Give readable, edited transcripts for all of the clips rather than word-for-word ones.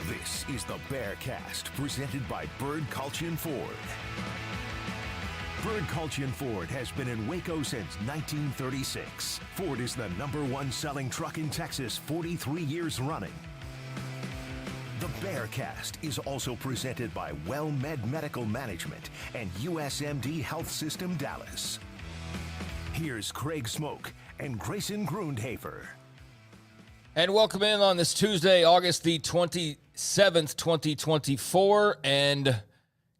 This is the Bearcast, presented by Bird Culchion Ford. Bird Culchion Ford has been in Waco since 1936. Ford is the #1 selling truck in Texas 43 years running. The Bearcast is also presented by WellMed Medical Management and USMD Health System Dallas. Here's Craig Smoak and Grayson Grundhoefer. And welcome in on this Tuesday, August the 27th, 2024. And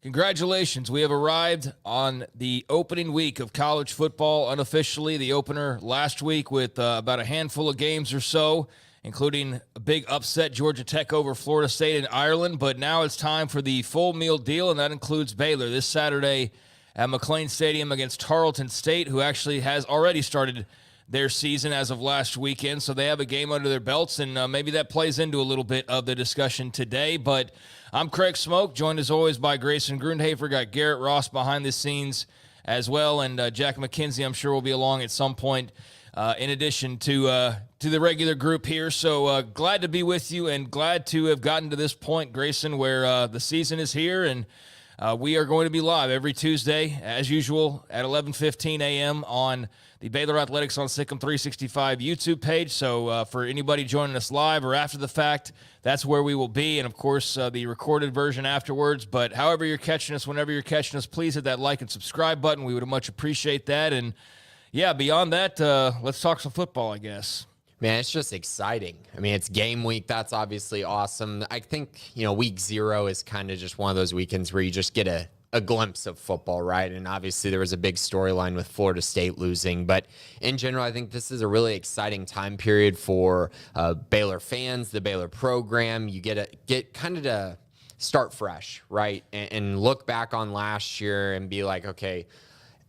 congratulations, we have arrived on the opening week of college football unofficially. The opener last week with about a handful of games or so, including a big upset, Georgia Tech over Florida State in Ireland. But now it's time for the full meal deal, and that includes Baylor this Saturday at McLean Stadium against Tarleton State, who actually has already started their season as of last weekend, so they have a game under their belts, and maybe that plays into a little bit of the discussion today. But I'm Craig Smoak, joined as always by Grayson Grundhoefer. Got Garrett Ross behind the scenes as well, and Jack McKenzie, I'm sure, will be along at some point in addition to the regular group here. So glad to be with you and glad to have gotten to this point, Grayson, where the season is here, and we are going to be live every Tuesday, as usual, at 11:15 a.m. on the Baylor Athletics on Sikkim 365 YouTube page. So for anybody joining us live or after the fact, that's where we will be. And, of course, the recorded version afterwards. But however you're catching us, whenever you're catching us, please hit that like and subscribe button. We would much appreciate that. And, yeah, beyond that, let's talk some football, I guess. Man, it's just exciting. I mean, it's game week. That's obviously awesome. I think, week 0 is kind of just one of those weekends where you just get a glimpse of football, right? And obviously there was a big storyline with Florida State losing. But in general, I think this is a really exciting time period for Baylor fans, the Baylor program. You get kind of to start fresh, right? And look back on last year and be like, okay,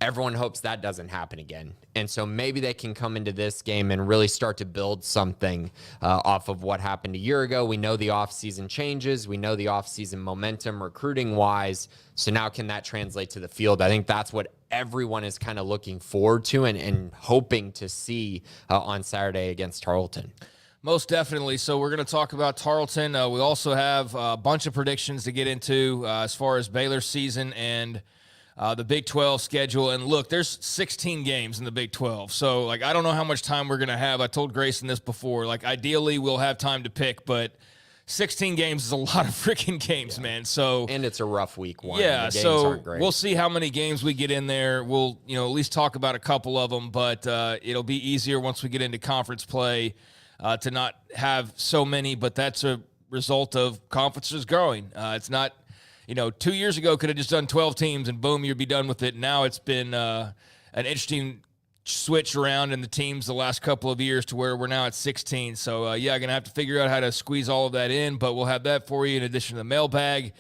everyone hopes that doesn't happen again. And so maybe they can come into this game and really start to build something off of what happened a year ago. We know the offseason changes. We know the offseason momentum recruiting-wise. So now can that translate to the field? I think that's what everyone is kind of looking forward to and hoping to see on Saturday against Tarleton. Most definitely. So we're going to talk about Tarleton. We also have a bunch of predictions to get into as far as Baylor's season and the Big 12 schedule. And look, there's 16 games in the Big 12. So, I don't know how much time we're going to have. I told Grayson this before. Ideally, we'll have time to pick, but 16 games is a lot of freaking games, man. So, and it's a rough week one. Yeah, the games so aren't great. We'll see how many games we get in there. We'll, at least talk about a couple of them, but it'll be easier once we get into conference play to not have so many, but that's a result of conferences growing. It's not, 2 years ago could have just done 12 teams and boom, you'd be done with it. Now it's been an interesting switch around in the teams the last couple of years to where we're now at 16. So, going to have to figure out how to squeeze all of that in, but we'll have that for you in addition to the mailbag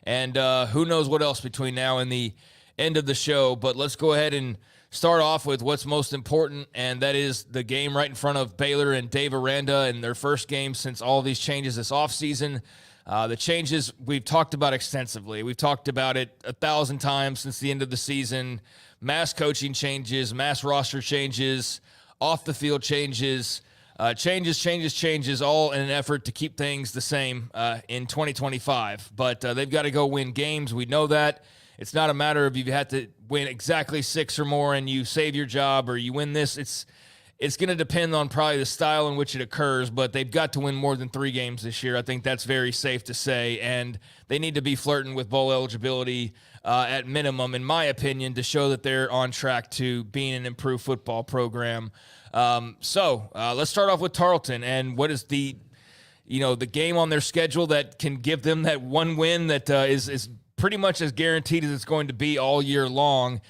and who knows what else between now and the end of the show. But let's go ahead and start off with what's most important, and that is the game right in front of Baylor and Dave Aranda in their first game since all these changes this offseason. The changes we've talked about extensively. We've talked about it 1,000 times since the end of the season. Mass coaching changes, mass roster changes, off-the-field changes, changes, all in an effort to keep things the same in 2025. But they've got to go win games. We know that. It's not a matter of you had to win exactly 6 or more and you save your job or you win this. It's going to depend on probably the style in which it occurs, but they've got to win more than 3 games this year. I think that's very safe to say, and they need to be flirting with bowl eligibility at minimum, in my opinion, to show that they're on track to being an improved football program. So let's start off with Tarleton, and what is the game on their schedule that can give them that one win that is pretty much as guaranteed as it's going to be all year long.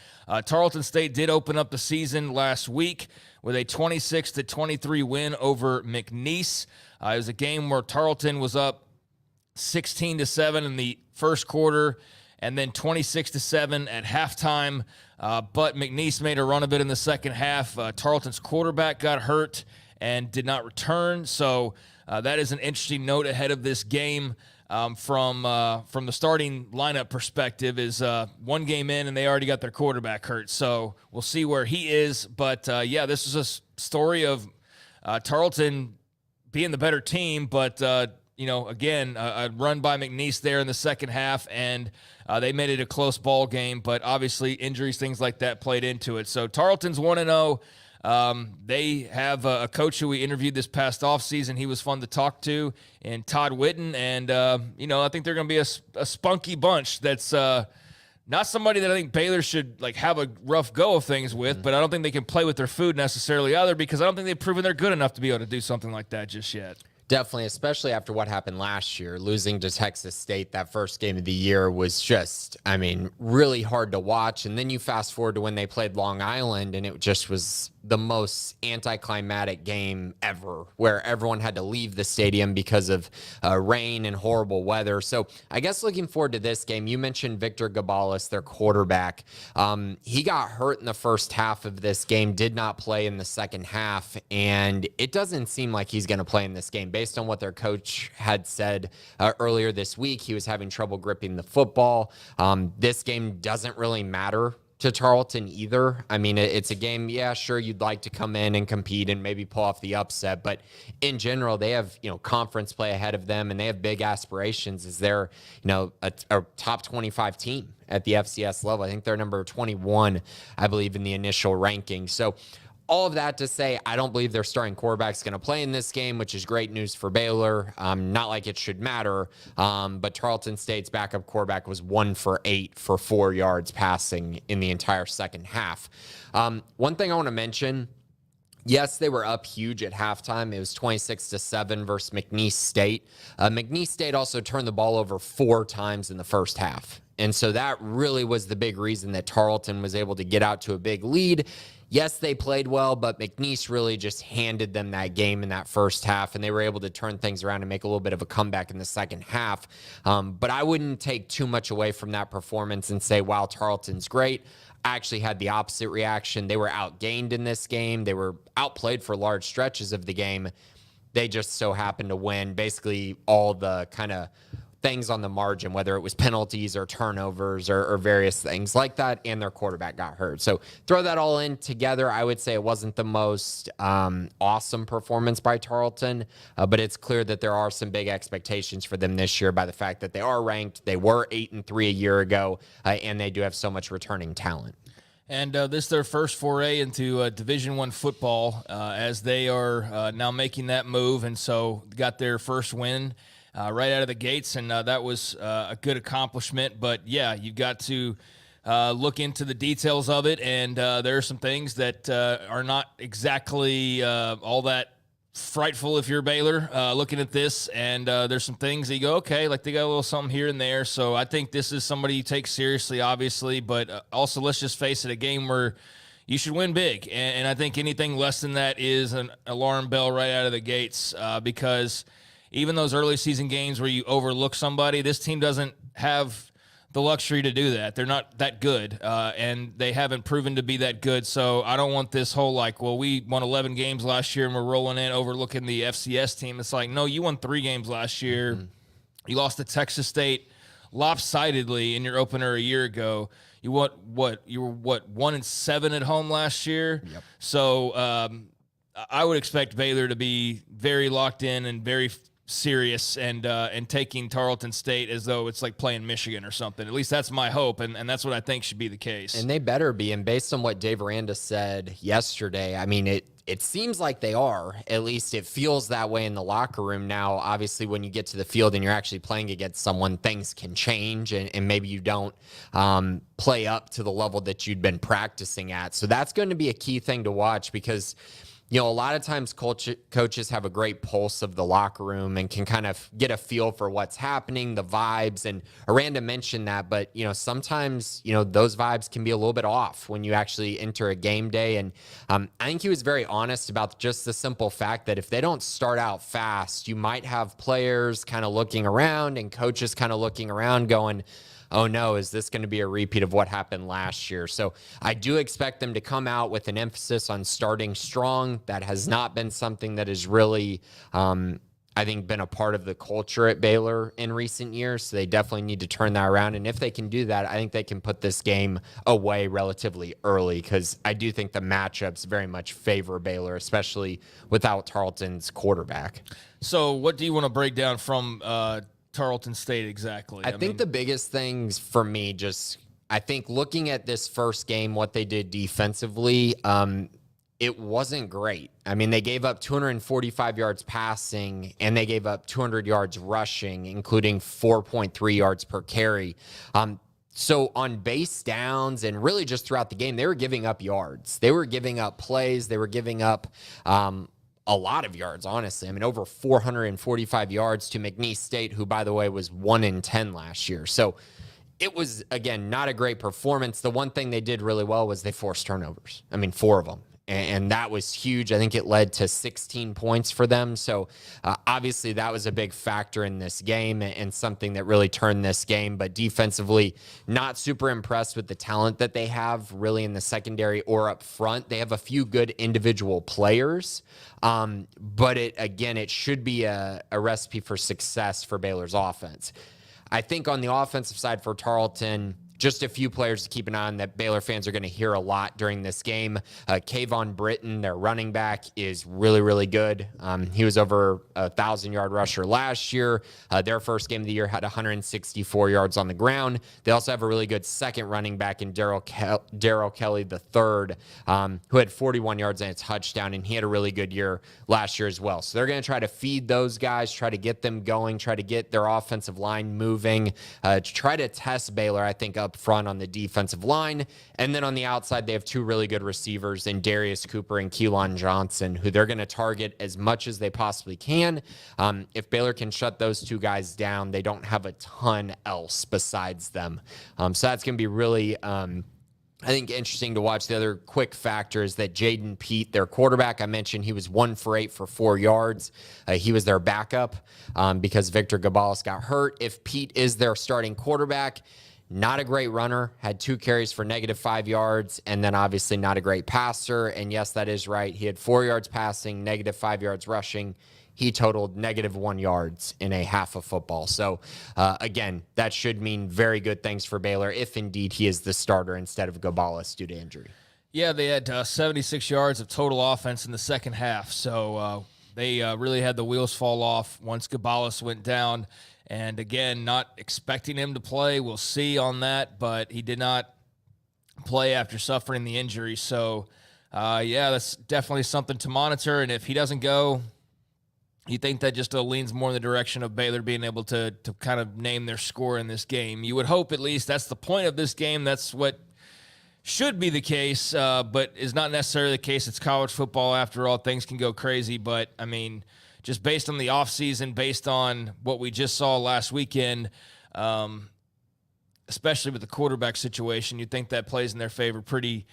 Tarleton State did open up the season last week with a 26-23 win over McNeese. It was a game where Tarleton was up 16-7 in the first quarter and then 26-7 at halftime. But McNeese made a run of it in the second half. Tarleton's quarterback got hurt and did not return. So that is an interesting note ahead of this game. From the starting lineup perspective is one game in and they already got their quarterback hurt. So we'll see where he is. But, this is a story of Tarleton being the better team. But, again, a run by McNeese there in the second half, and they made it a close ball game. But obviously injuries, things like that played into it. So Tarleton's 1-0. They have a coach who we interviewed this past offseason. He was fun to talk to, and Todd Whitten. And, I think they're going to be a spunky bunch that's not somebody that I think Baylor should have a rough go of things with, but I don't think they can play with their food necessarily either, because I don't think they've proven they're good enough to be able to do something like that just yet. Definitely, especially after what happened last year. Losing to Texas State that first game of the year was just, really hard to watch. And then you fast forward to when they played Long Island, and it just was the most anticlimactic game ever, where everyone had to leave the stadium because of rain and horrible weather. So I guess looking forward to this game, you mentioned Victor Gabalis, their quarterback. He got hurt in the first half of this game, did not play in the second half, and it doesn't seem like he's going to play in this game. Based on what their coach had said earlier this week, he was having trouble gripping the football. This game doesn't really matter to Tarleton either. It's a game, sure, you'd like to come in and compete and maybe pull off the upset, but in general, they have, conference play ahead of them, and they have big aspirations as they're, a top 25 team at the FCS level. I think they're number 21, I believe, in the initial ranking. So all of that to say, I don't believe their starting quarterback's going to play in this game, which is great news for Baylor. Not like it should matter, but Tarleton State's backup quarterback was 1 for 8 for 4 yards passing in the entire second half. One thing I want to mention, yes, they were up huge at halftime. It was 26-7 versus McNeese State. McNeese State also turned the ball over 4 times in the first half. And so that really was the big reason that Tarleton was able to get out to a big lead. Yes, they played well, but McNeese really just handed them that game in that first half, and they were able to turn things around and make a little bit of a comeback in the second half. But I wouldn't take too much away from that performance and say, wow, Tarleton's great. I actually had the opposite reaction. They were outgained in this game. They were outplayed for large stretches of the game. They just so happened to win basically all the kind of things on the margin, whether it was penalties or turnovers or various things like that, and their quarterback got hurt. So throw that all in together, I would say it wasn't the most awesome performance by Tarleton, but it's clear that there are some big expectations for them this year by the fact that they are ranked. They were 8-3 a year ago, and they do have so much returning talent. And this is their first foray into Division I football as they are now making that move, and so got their first win right out of the gates, and that was a good accomplishment. But, yeah, you've got to look into the details of it, and there are some things that are not exactly all that frightful if you're Baylor looking at this, and there's some things that you go, okay, like they got a little something here and there. So I think this is somebody you take seriously, obviously, but also let's just face it, a game where you should win big, and I think anything less than that is an alarm bell right out of the gates because – even those early season games where you overlook somebody, this team doesn't have the luxury to do that. They're not that good, and they haven't proven to be that good. So I don't want this whole we won 11 games last year and we're rolling in overlooking the FCS team. It's like, no, you won 3 games last year. Mm-hmm. You lost to Texas State lopsidedly in your opener a year ago. You were 1-7 at home last year. Yep. So I would expect Baylor to be very locked in and very serious and taking Tarleton State as though it's like playing Michigan or something. At least that's my hope, and that's what I think should be the case. And they better be. And based on what Dave Aranda said yesterday, I mean, it seems like they are. At least it feels that way in the locker room. Now, obviously, when you get to the field and you're actually playing against someone, things can change, and maybe you don't play up to the level that you'd been practicing at. So that's going to be a key thing to watch because a lot of times coaches have a great pulse of the locker room and can kind of get a feel for what's happening, the vibes. And Aranda mentioned that, but, sometimes, those vibes can be a little bit off when you actually enter a game day. And I think he was very honest about just the simple fact that if they don't start out fast, you might have players kind of looking around and coaches kind of looking around going, oh no, is this going to be a repeat of what happened last year? So I do expect them to come out with an emphasis on starting strong. That has not been something that has really, I think, been a part of the culture at Baylor in recent years. So they definitely need to turn that around. And if they can do that, I think they can put this game away relatively early because I do think the matchups very much favor Baylor, especially without Tarleton's quarterback. So what do you want to break down from Tarleton State exactly? I think the biggest things for me, I think looking at this first game, what they did defensively, it wasn't great. I mean, they gave up 245 yards passing and they gave up 200 yards rushing, including 4.3 yards per carry. So on base downs and really just throughout the game, they were giving up yards. They were giving up plays. They were giving up a lot of yards, honestly. I mean, over 445 yards to McNeese State, who, by the way, was 1-10 last year. So it was, again, not a great performance. The one thing they did really well was they forced turnovers. I mean, 4 of them. And that was huge. I think it led to 16 points for them. So obviously that was a big factor in this game and something that really turned this game. But defensively, not super impressed with the talent that they have really in the secondary or up front. They have a few good individual players. But it should be a recipe for success for Baylor's offense. I think on the offensive side for Tarleton, just a few players to keep an eye on that Baylor fans are going to hear a lot during this game. Kayvon Britton, their running back, is really, really good. He was over a 1,000-yard rusher last year. Their first game of the year had 164 yards on the ground. They also have a really good second running back in Darrell Kelly III, who had 41 yards and a touchdown, and he had a really good year last year as well. So they're going to try to feed those guys, try to get them going, try to get their offensive line moving, to try to test Baylor, I think, up front on the defensive line. And then on the outside, they have 2 really good receivers in Darius Cooper and Keelan Johnson, who they're going to target as much as they possibly can. If Baylor can shut those 2 guys down, they don't have a ton else besides them. So that's going to be really, I think, interesting to watch. The other quick factor is that Jaden Pete, their quarterback, I mentioned he was 1 for 8 for 4 yards. He was their backup because Victor Gabalis got hurt. If Pete is their starting quarterback, not a great runner, had 2 carries for -5 yards, and then obviously not a great passer. And yes, that is right. He had 4 yards passing, -5 yards rushing. He totaled -1 yards in a half of football. So, again, that should mean very good things for Baylor if indeed he is the starter instead of Gabalis due to injury. Yeah, they had 76 yards of total offense in the second half. So they really had the wheels fall off once Gabalis went down. And again, not expecting him to play. We'll see on that, but he did not play after suffering the injury. So, that's definitely something to monitor. And if he doesn't go, you think that just leans more in the direction of Baylor being able to kind of name their score in this game. You would hope at least that's the point of this game. That's what should be the case, but is not necessarily the case. It's college football after all. Things can go crazy, but, I mean, just based on the offseason, based on what we just saw last weekend, especially with the quarterback situation, you'd think that plays in their favor pretty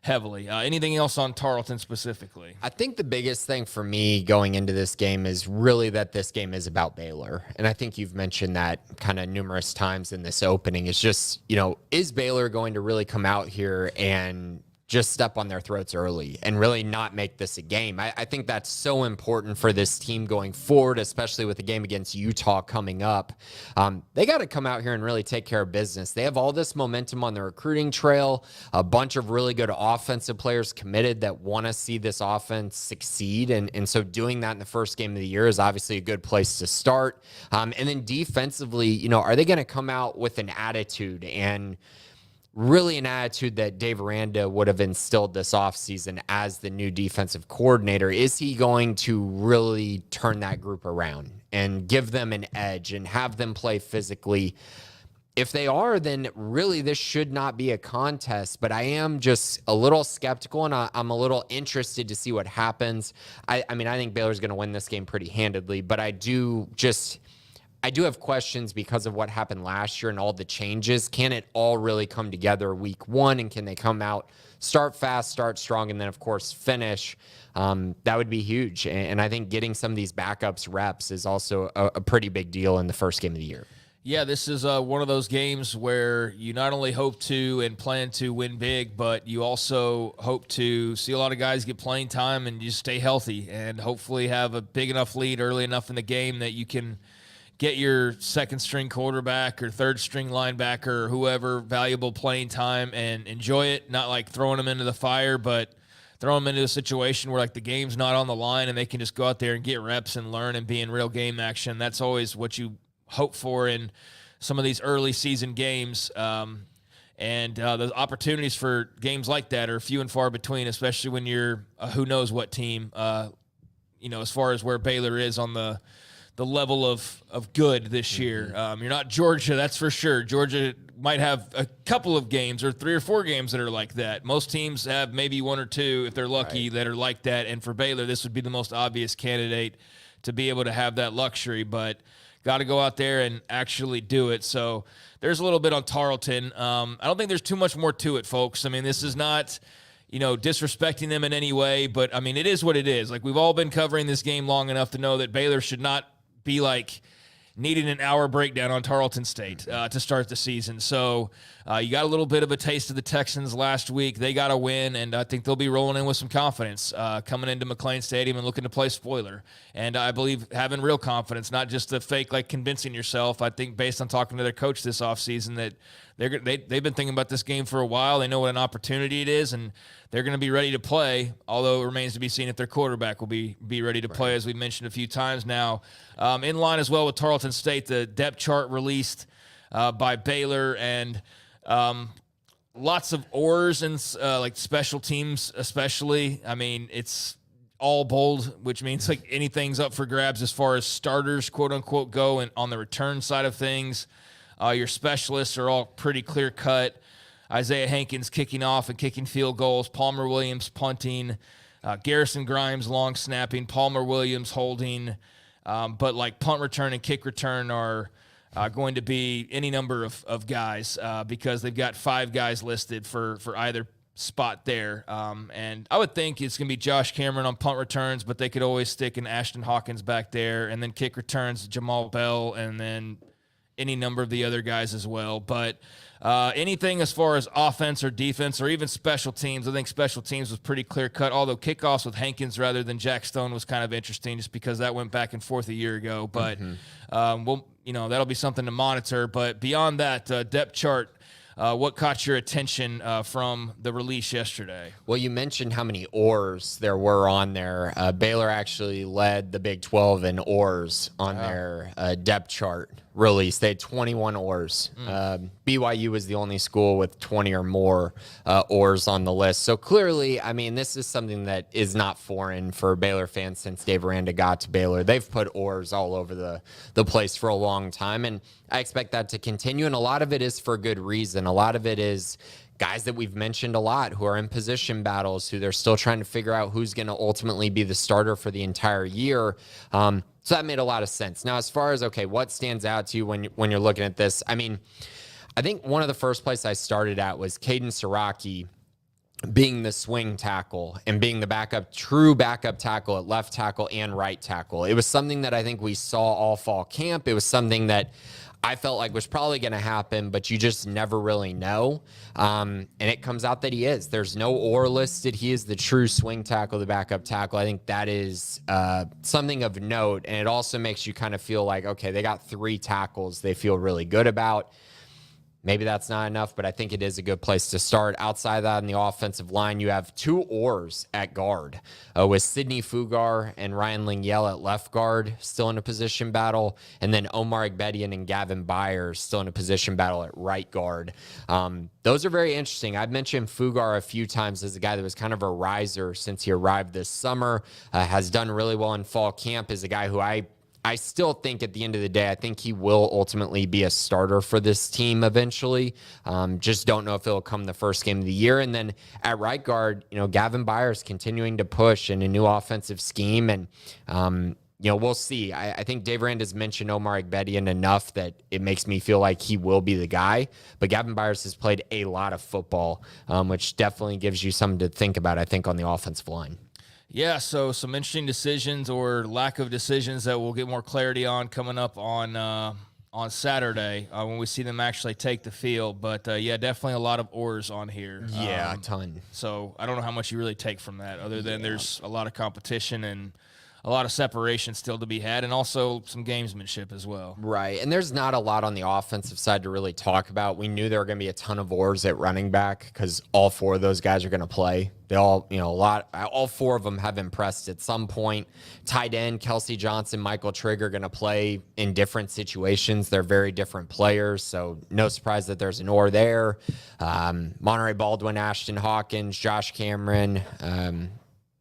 heavily. Anything else on Tarleton specifically? I think the biggest thing for me going into this game is really that this game is about Baylor. And I think you've mentioned that kind of numerous times in this opening. It's just, is Baylor going to really come out here and just step on their throats early and really not make this a game? I think that's so important for this team going forward, especially with the game against Utah coming up. They got to come out here and really take care of business. They have all this momentum on the recruiting trail, a bunch of really good offensive players committed that want to see this offense succeed. And so doing that in the first game of the year is obviously a good place to start. And then defensively, are they going to come out with an attitude and really an attitude that Dave Aranda would have instilled this offseason as the new defensive coordinator? Is he going to really turn that group around and give them an edge and have them play physically? If they are, then really this should not be a contest, but I am just a little skeptical, and I'm a little interested to see what happens. I think Baylor's going to win this game pretty handedly, but I do have questions because of what happened last year and all the changes. Can it all really come together week one? And can they come out, start fast, start strong, and then, of course, finish? That would be huge. And I think getting some of these backups reps is also a pretty big deal in the first game of the year. Yeah, this is one of those games where you not only hope to and plan to win big, but you also hope to see a lot of guys get playing time and just stay healthy and hopefully have a big enough lead early enough in the game that you can get your second-string quarterback or third-string linebacker or whoever valuable playing time and enjoy it, not like throwing them into the fire, but throw them into a situation where, like, the game's not on the line and they can just go out there and get reps and learn and be in real game action. That's always what you hope for in some of these early season games. And the opportunities for games like that are few and far between, especially when you're a who knows what team, as far as where Baylor is on the level of good this year. You're not Georgia, that's for sure. Georgia might have a couple of games or 3 or 4 games that are like that. Most teams have maybe 1 or 2, if they're lucky, that are like that. And for Baylor, this would be the most obvious candidate to be able to have that luxury. But got to go out there and actually do it. So there's a little bit on Tarleton. I don't think there's too much more to it, folks. I mean, this is not disrespecting them in any way, but I mean, it is what it is. Like, we've all been covering this game long enough to know that Baylor should not be like needing an hour breakdown on Tarleton State to start the season. So you got a little bit of a taste of the Texans last week. They got a win, and I think they'll be rolling in with some confidence coming into McLean Stadium and looking to play spoiler. And I believe having real confidence, not just the fake, like, convincing yourself. I think based on talking to their coach this offseason that they've been thinking about this game for a while. They know what an opportunity it is, and they're going to be ready to play, although it remains to be seen if their quarterback will be ready to play, as we mentioned a few times now. In line as well with Tarleton State, the depth chart released by Baylor, and lots of oars and like special teams especially. I mean, it's all bold, which means like anything's up for grabs as far as starters, quote-unquote, go, and on the return side of things. Your specialists are all pretty clear-cut. Isaiah Hankins kicking off and kicking field goals. Palmer Williams punting. Garrison Grimes long snapping. Palmer Williams holding. But like punt return and kick return are going to be any number of guys because they've got 5 guys listed for either spot there. And I would think it's going to be Josh Cameron on punt returns, but they could always stick in Ashton Hawkins back there. And then kick returns, Jamal Bell, and then any number of the other guys as well. But anything as far as offense or defense or even special teams, I think special teams was pretty clear-cut, although kickoffs with Hankins rather than Jack Stone was kind of interesting just because that went back and forth a year ago. But that'll be something to monitor. But beyond that, depth chart, what caught your attention from the release yesterday? Well, you mentioned how many oars there were on there. Baylor actually led the Big 12 in oars on their depth chart release. They had 21 oars. BYU was the only school with 20 or more oars on the list. So clearly, I mean, this is something that is not foreign for Baylor fans since Dave Aranda got to Baylor. They've put oars all over the place for a long time, and I expect that to continue, and a lot of it is for good reason. A lot of it is guys that we've mentioned a lot who are in position battles, who they're still trying to figure out who's going to ultimately be the starter for the entire year. So that made a lot of sense. Now, as far as, okay, what stands out to you when you're looking at this? I mean, I think one of the first places I started at was Caden Siraki, being the swing tackle and being the true backup tackle at left tackle and right tackle. It was something that I think we saw all fall camp. It was something that I felt like was probably going to happen, but you just never really know. And it comes out that he is. There's no or listed. He is the true swing tackle, the backup tackle. I think that is something of note. And it also makes you kind of feel like, okay, they got 3 tackles they feel really good about. Maybe that's not enough, but I think it is a good place to start. Outside of that, on the offensive line, you have 2 oars at guard with Sidney Fugar and Ryan Lingyel at left guard, still in a position battle, and then Omar Egbedian and Gavin Byers still in a position battle at right guard. Those are very interesting. I've mentioned Fugar a few times as a guy that was kind of a riser since he arrived this summer, has done really well in fall camp, is a guy who I still think at the end of the day, I think he will ultimately be a starter for this team eventually. Just don't know if it'll come the first game of the year. And then at right guard, Gavin Byers continuing to push in a new offensive scheme. And, we'll see. I think Dave Aranda's mentioned Omar Egbedian enough that it makes me feel like he will be the guy. But Gavin Byers has played a lot of football, which definitely gives you something to think about, I think, on the offensive line. Yeah, so some interesting decisions or lack of decisions that we'll get more clarity on coming up on Saturday when we see them actually take the field. But, definitely a lot of oars on here. Yeah, a ton. So I don't know how much you really take from that other than there's a lot of competition and a lot of separation still to be had, and also some gamesmanship as well. Right, and there's not a lot on the offensive side to really talk about. We knew there were going to be a ton of oars at running back because all 4 of those guys are going to play. They all, all 4 of them have impressed at some point. Tight end, Kelsey Johnson, Michael Trigg are going to play in different situations. They're very different players, so no surprise that there's an oar there. Monterey Baldwin, Ashton Hawkins, Josh Cameron,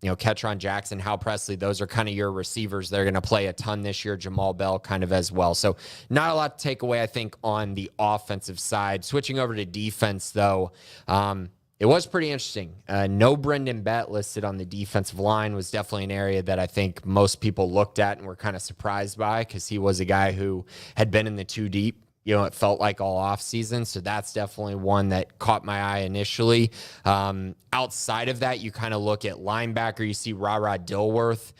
Ketron Jackson, Hal Presley, those are kind of your receivers. They're going to play a ton this year. Jamal Bell kind of as well. So not a lot to take away, I think, on the offensive side. Switching over to defense, though, it was pretty interesting. No Brendan Bett listed on the defensive line was definitely an area that I think most people looked at and were kind of surprised by because he was a guy who had been in the 2 deep. It felt like all off season. So that's definitely one that caught my eye initially. Outside of that, you kind of look at linebacker. You see Rara Dilworth.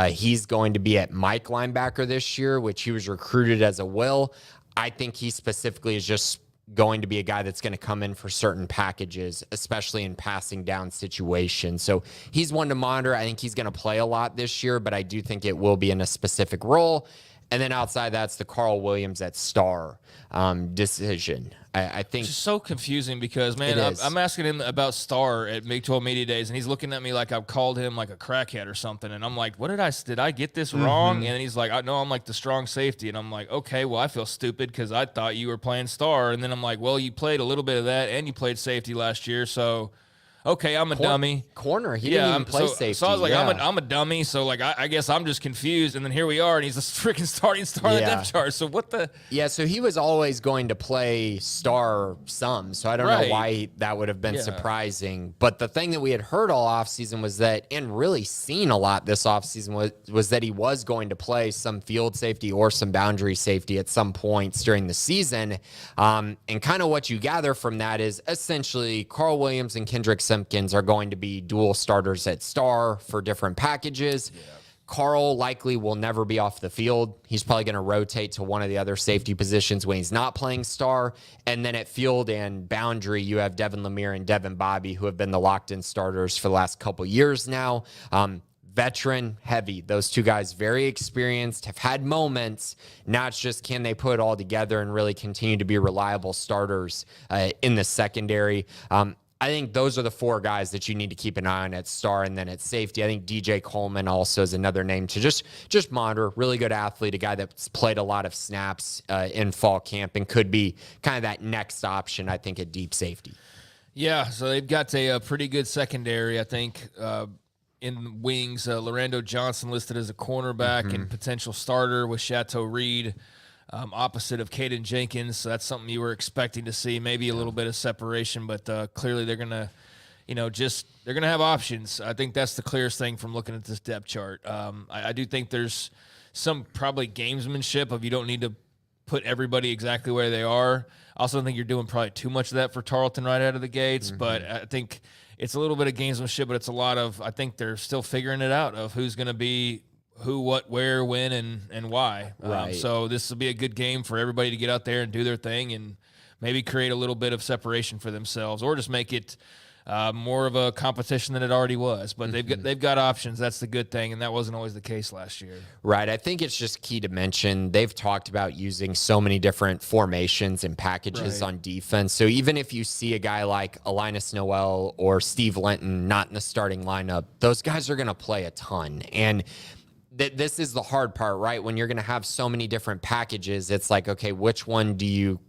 He's going to be at Mike linebacker this year, which he was recruited as a will. I think he specifically is just going to be a guy that's going to come in for certain packages, especially in passing down situations. So he's one to monitor. I think he's going to play a lot this year, but I do think it will be in a specific role. And then outside that's the Carl Williams at star decision. I think it's just so confusing because, man, I'm asking him about Star at Big 12 Media Days, and he's looking at me like I've called him like a crackhead or something. And I'm like, what did I get this wrong? And he's like, no, I'm like the strong safety. And I'm like, okay, well, I feel stupid because I thought you were playing Star. And then I'm like, well, you played a little bit of that and you played safety last year. So, okay, I'm a dummy. Corner. He didn't even play safety. So I was like, I'm a dummy. So, like, I guess I'm just confused. And then here we are, and he's a freaking starting star in the depth chart. So what the? Yeah, so he was always going to play star some. So I don't know why that would have been surprising. But the thing that we had heard all offseason was that, and really seen a lot this offseason, was that he was going to play some field safety or some boundary safety at some points during the season. And kind of what you gather from that is essentially Carl Williams and Kendrick Simpkins are going to be dual starters at star for different packages. Yeah. Carl likely will never be off the field. He's probably going to rotate to one of the other safety positions when he's not playing star. And then at field and boundary, you have Devin Lemire and Devin Bobby, who have been the locked-in starters for the last couple years now. Veteran heavy. Those 2 guys very experienced, have had moments. Now it's just can they put it all together and really continue to be reliable starters in the secondary. I think those are the 4 guys that you need to keep an eye on at star, and then at safety. I think DJ Coleman also is another name to just monitor. Really good athlete, a guy that's played a lot of snaps in fall camp and could be kind of that next option, I think, at deep safety. Yeah, so they've got a pretty good secondary, I think, in wings. Lorando Johnson listed as a cornerback and potential starter with Chateau Reed. Opposite of Caden Jenkins. So that's something you were expecting to see, maybe a little bit of separation, but clearly they're going to, they're going to have options. I think that's the clearest thing from looking at this depth chart. I do think there's some probably gamesmanship of you don't need to put everybody exactly where they are. I also think you're doing probably too much of that for Tarleton right out of the gates, but I think it's a little bit of gamesmanship, but it's a lot of, I think they're still figuring it out of who's going to be who, what, where, when, and why. Right. So this will be a good game for everybody to get out there and do their thing and maybe create a little bit of separation for themselves, or just make it more of a competition than it already was. But they've got options. That's the good thing, and that wasn't always the case last year. Right. I think it's just key to mention they've talked about using so many different formations and packages on defense. So even if you see a guy like Linus Noel or Steve Linton not in the starting lineup, those guys are going to play a ton. And this is the hard part, right? When you're going to have so many different packages, it's like, okay, which one do you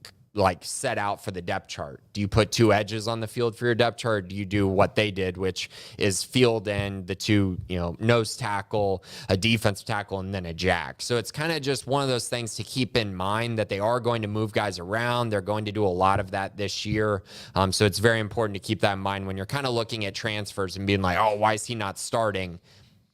set out for the depth chart? Do you put two edges on the field for your depth chart? Do you do what they did, which is field end, the two, nose tackle, a defensive tackle, and then a jack? So it's kind of just one of those things to keep in mind that they are going to move guys around. They're going to do a lot of that this year. So it's very important to keep that in mind when you're kind of looking at transfers and being like, oh, why is he not starting?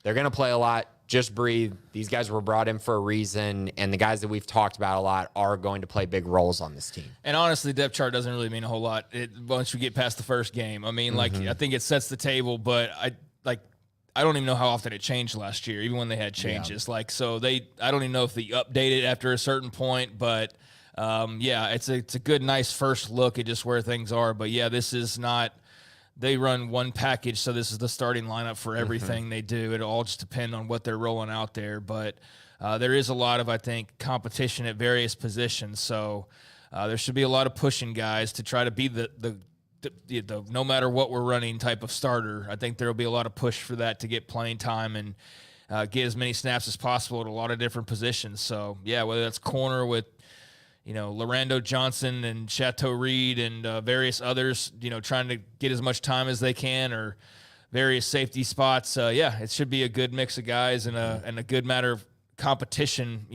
They're going to play a lot. Just breathe. These guys were brought in for a reason, and the guys that we've talked about a lot are going to play big roles on this team. And honestly, depth chart doesn't really mean a whole lot once you get past the first game. I mean, I think it sets the table, but I don't even know how often it changed last year, even when they had changes. I don't even know if they updated after a certain point, but it's a good, nice first look at just where things are. But yeah, this is not. They run one package, so this is the starting lineup for everything they do. It'll all just depend on what they're rolling out there. But there is a lot of, I think, competition at various positions. So there should be a lot of pushing guys to try to be the no matter what we're running type of starter. I think there will be a lot of push for that to get playing time and get as many snaps as possible at a lot of different positions. So, yeah, whether that's corner with Lorando Johnson and Chateau Reed and various others, trying to get as much time as they can, or various safety spots. It should be a good mix of guys and a good matter of competition,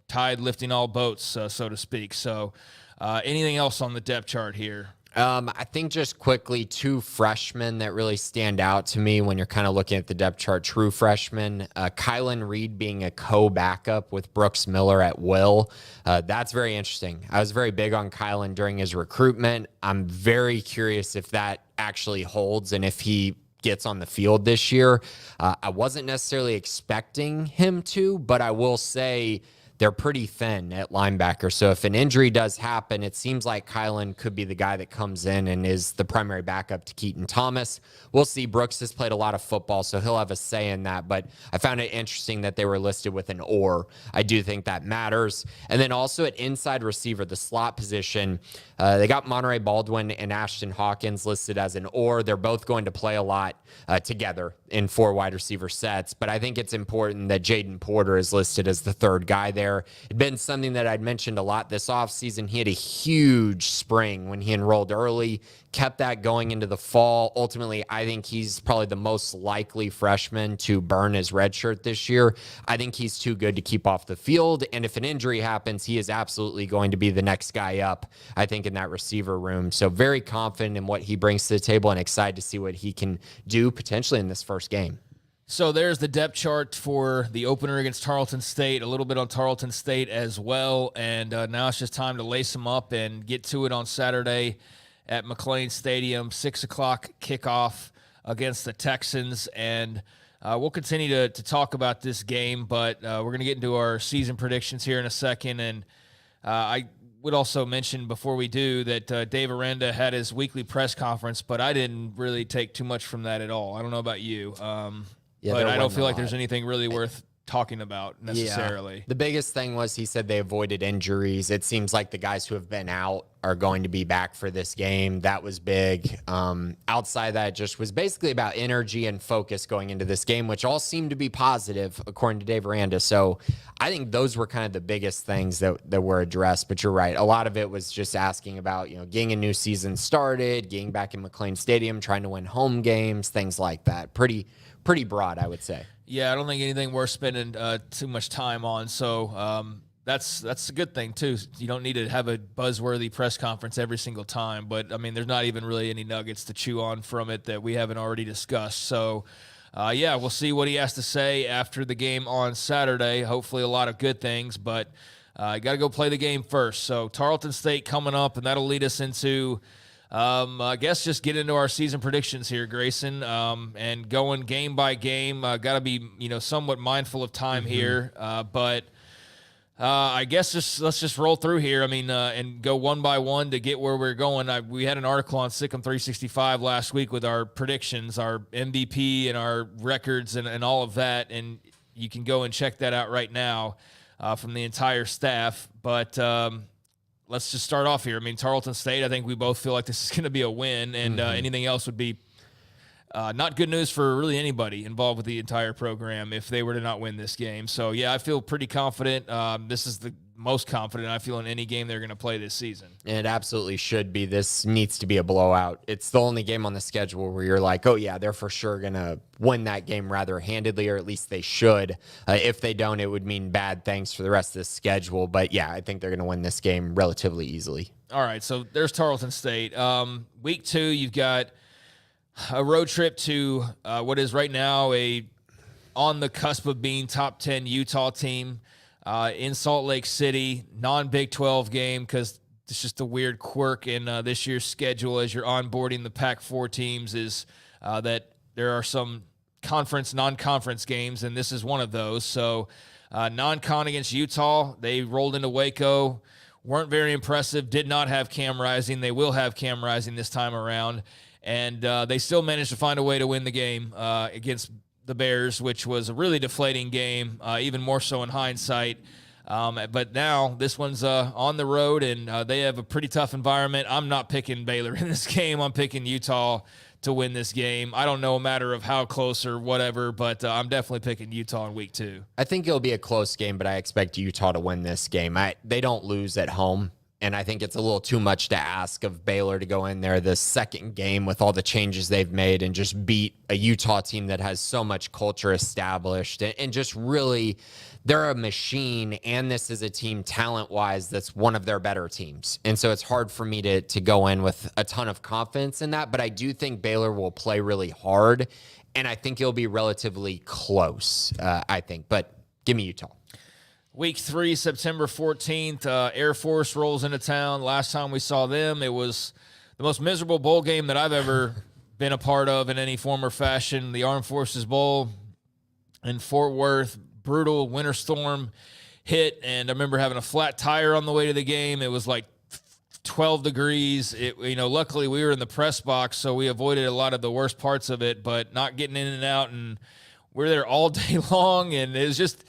tide lifting all boats, so to speak. So anything else on the depth chart here? I think just quickly, two freshmen that really stand out to me when you're kind of looking at the depth chart, true freshmen. Kylan Reed being a co-backup with Brooks Miller at will. That's very interesting. I was very big on Kylan during his recruitment. I'm very curious if that actually holds and if he gets on the field this year. I wasn't necessarily expecting him to, but I will say they're pretty thin at linebacker. So if an injury does happen, it seems like Kylan could be the guy that comes in and is the primary backup to Keaton Thomas. We'll see. Brooks has played a lot of football, so he'll have a say in that. But I found it interesting that they were listed with an or. I do think that matters. And then also at inside receiver, the slot position, they got Monterey Baldwin and Ashton Hawkins listed as an or. They're both going to play a lot together in 4 wide receiver sets. But I think it's important that Jaden Porter is listed as the third guy there. It'd been something that I'd mentioned a lot this offseason. He had a huge spring when he enrolled early, kept that going into the fall. Ultimately, I think he's probably the most likely freshman to burn his red shirt this year. I think he's too good to keep off the field. And if an injury happens, he is absolutely going to be the next guy up, I think, in that receiver room. So very confident in what he brings to the table and excited to see what he can do potentially in this first game. So there's the depth chart for the opener against Tarleton State, a little bit on Tarleton State as well. And now it's just time to lace them up and get to it on Saturday at McLean Stadium, 6 o'clock kickoff against the Texans. And we'll continue to talk about this game, but we're going to get into our season predictions here in a second. And I would also mention before we do that Dave Aranda had his weekly press conference, but I didn't really take too much from that at all. I don't know about you. But I don't feel like there's anything really worth talking about necessarily. Yeah. The biggest thing was he said they avoided injuries. It seems like the guys who have been out are going to be back for this game. That was big. Outside of that, it just was basically about energy and focus going into this game, which all seemed to be positive, according to Dave Aranda. So I think those were kind of the biggest things that were addressed. But you're right. A lot of it was just asking about, getting a new season started, getting back in McLean Stadium, trying to win home games, things like that. Pretty broad, I would say. Yeah, I don't think anything worth spending too much time on. So that's a good thing, too. You don't need to have a buzzworthy press conference every single time. But, I mean, there's not even really any nuggets to chew on from it that we haven't already discussed. So, we'll see what he has to say after the game on Saturday. Hopefully a lot of good things. But got to go play the game first. So Tarleton State coming up, and that'll lead us into, I guess, just get into our season predictions here, Grayson, and going game by game. Got to be, somewhat mindful of time here, but I guess let's just roll through here. I mean, and go one by one to get where we're going. We had an article on Sikkim 365 last week with our predictions, our MVP and our records and all of that, and you can go and check that out right now from the entire staff. But let's just start off here. I mean, Tarleton State, I think we both feel like this is going to be a win, and anything else would be not good news for really anybody involved with the entire program if they were to not win this game. So, yeah, I feel pretty confident. This is the most confident I feel in any game they're going to play this season. And it absolutely should be. This needs to be a blowout. It's the only game on the schedule where you're like, oh, yeah, they're for sure going to win that game rather handedly, or at least they should. If they don't, it would mean bad things for the rest of the schedule. But, yeah, I think they're going to win this game relatively easily. All right, so there's Tarleton State. Week 2, you've got a road trip to what is right now on the cusp of being top 10 Utah team in Salt Lake City, non-Big 12 game because it's just a weird quirk in this year's schedule as you're onboarding the Pac-4 teams is that there are some conference, non-conference games, and this is one of those. So non-con against Utah, they rolled into Waco, weren't very impressive, did not have Cam Rising. They will have Cam Rising this time around. And they still managed to find a way to win the game against the Bears, which was a really deflating game, even more so in hindsight. But now this one's on the road, and they have a pretty tough environment. I'm not picking Baylor in this game. I'm picking Utah to win this game. I don't know a matter of how close or whatever, but I'm definitely picking Utah in week 2. I think it'll be a close game, but I expect Utah to win this game. They don't lose at home. And I think it's a little too much to ask of Baylor to go in there the second game with all the changes they've made and just beat a Utah team that has so much culture established and just really they're a machine. And this is a team talent-wise that's one of their better teams. And so it's hard for me to go in with a ton of confidence in that. But I do think Baylor will play really hard. And I think it'll be relatively close, I think. But give me Utah. Week 3, September 14th, Air Force rolls into town. Last time we saw them, it was the most miserable bowl game that I've ever been a part of in any form or fashion. The Armed Forces Bowl in Fort Worth, brutal winter storm hit, and I remember having a flat tire on the way to the game. It was like 12 degrees. Luckily we were in the press box, so we avoided a lot of the worst parts of it, but not getting in and out, and we're there all day long, and it was just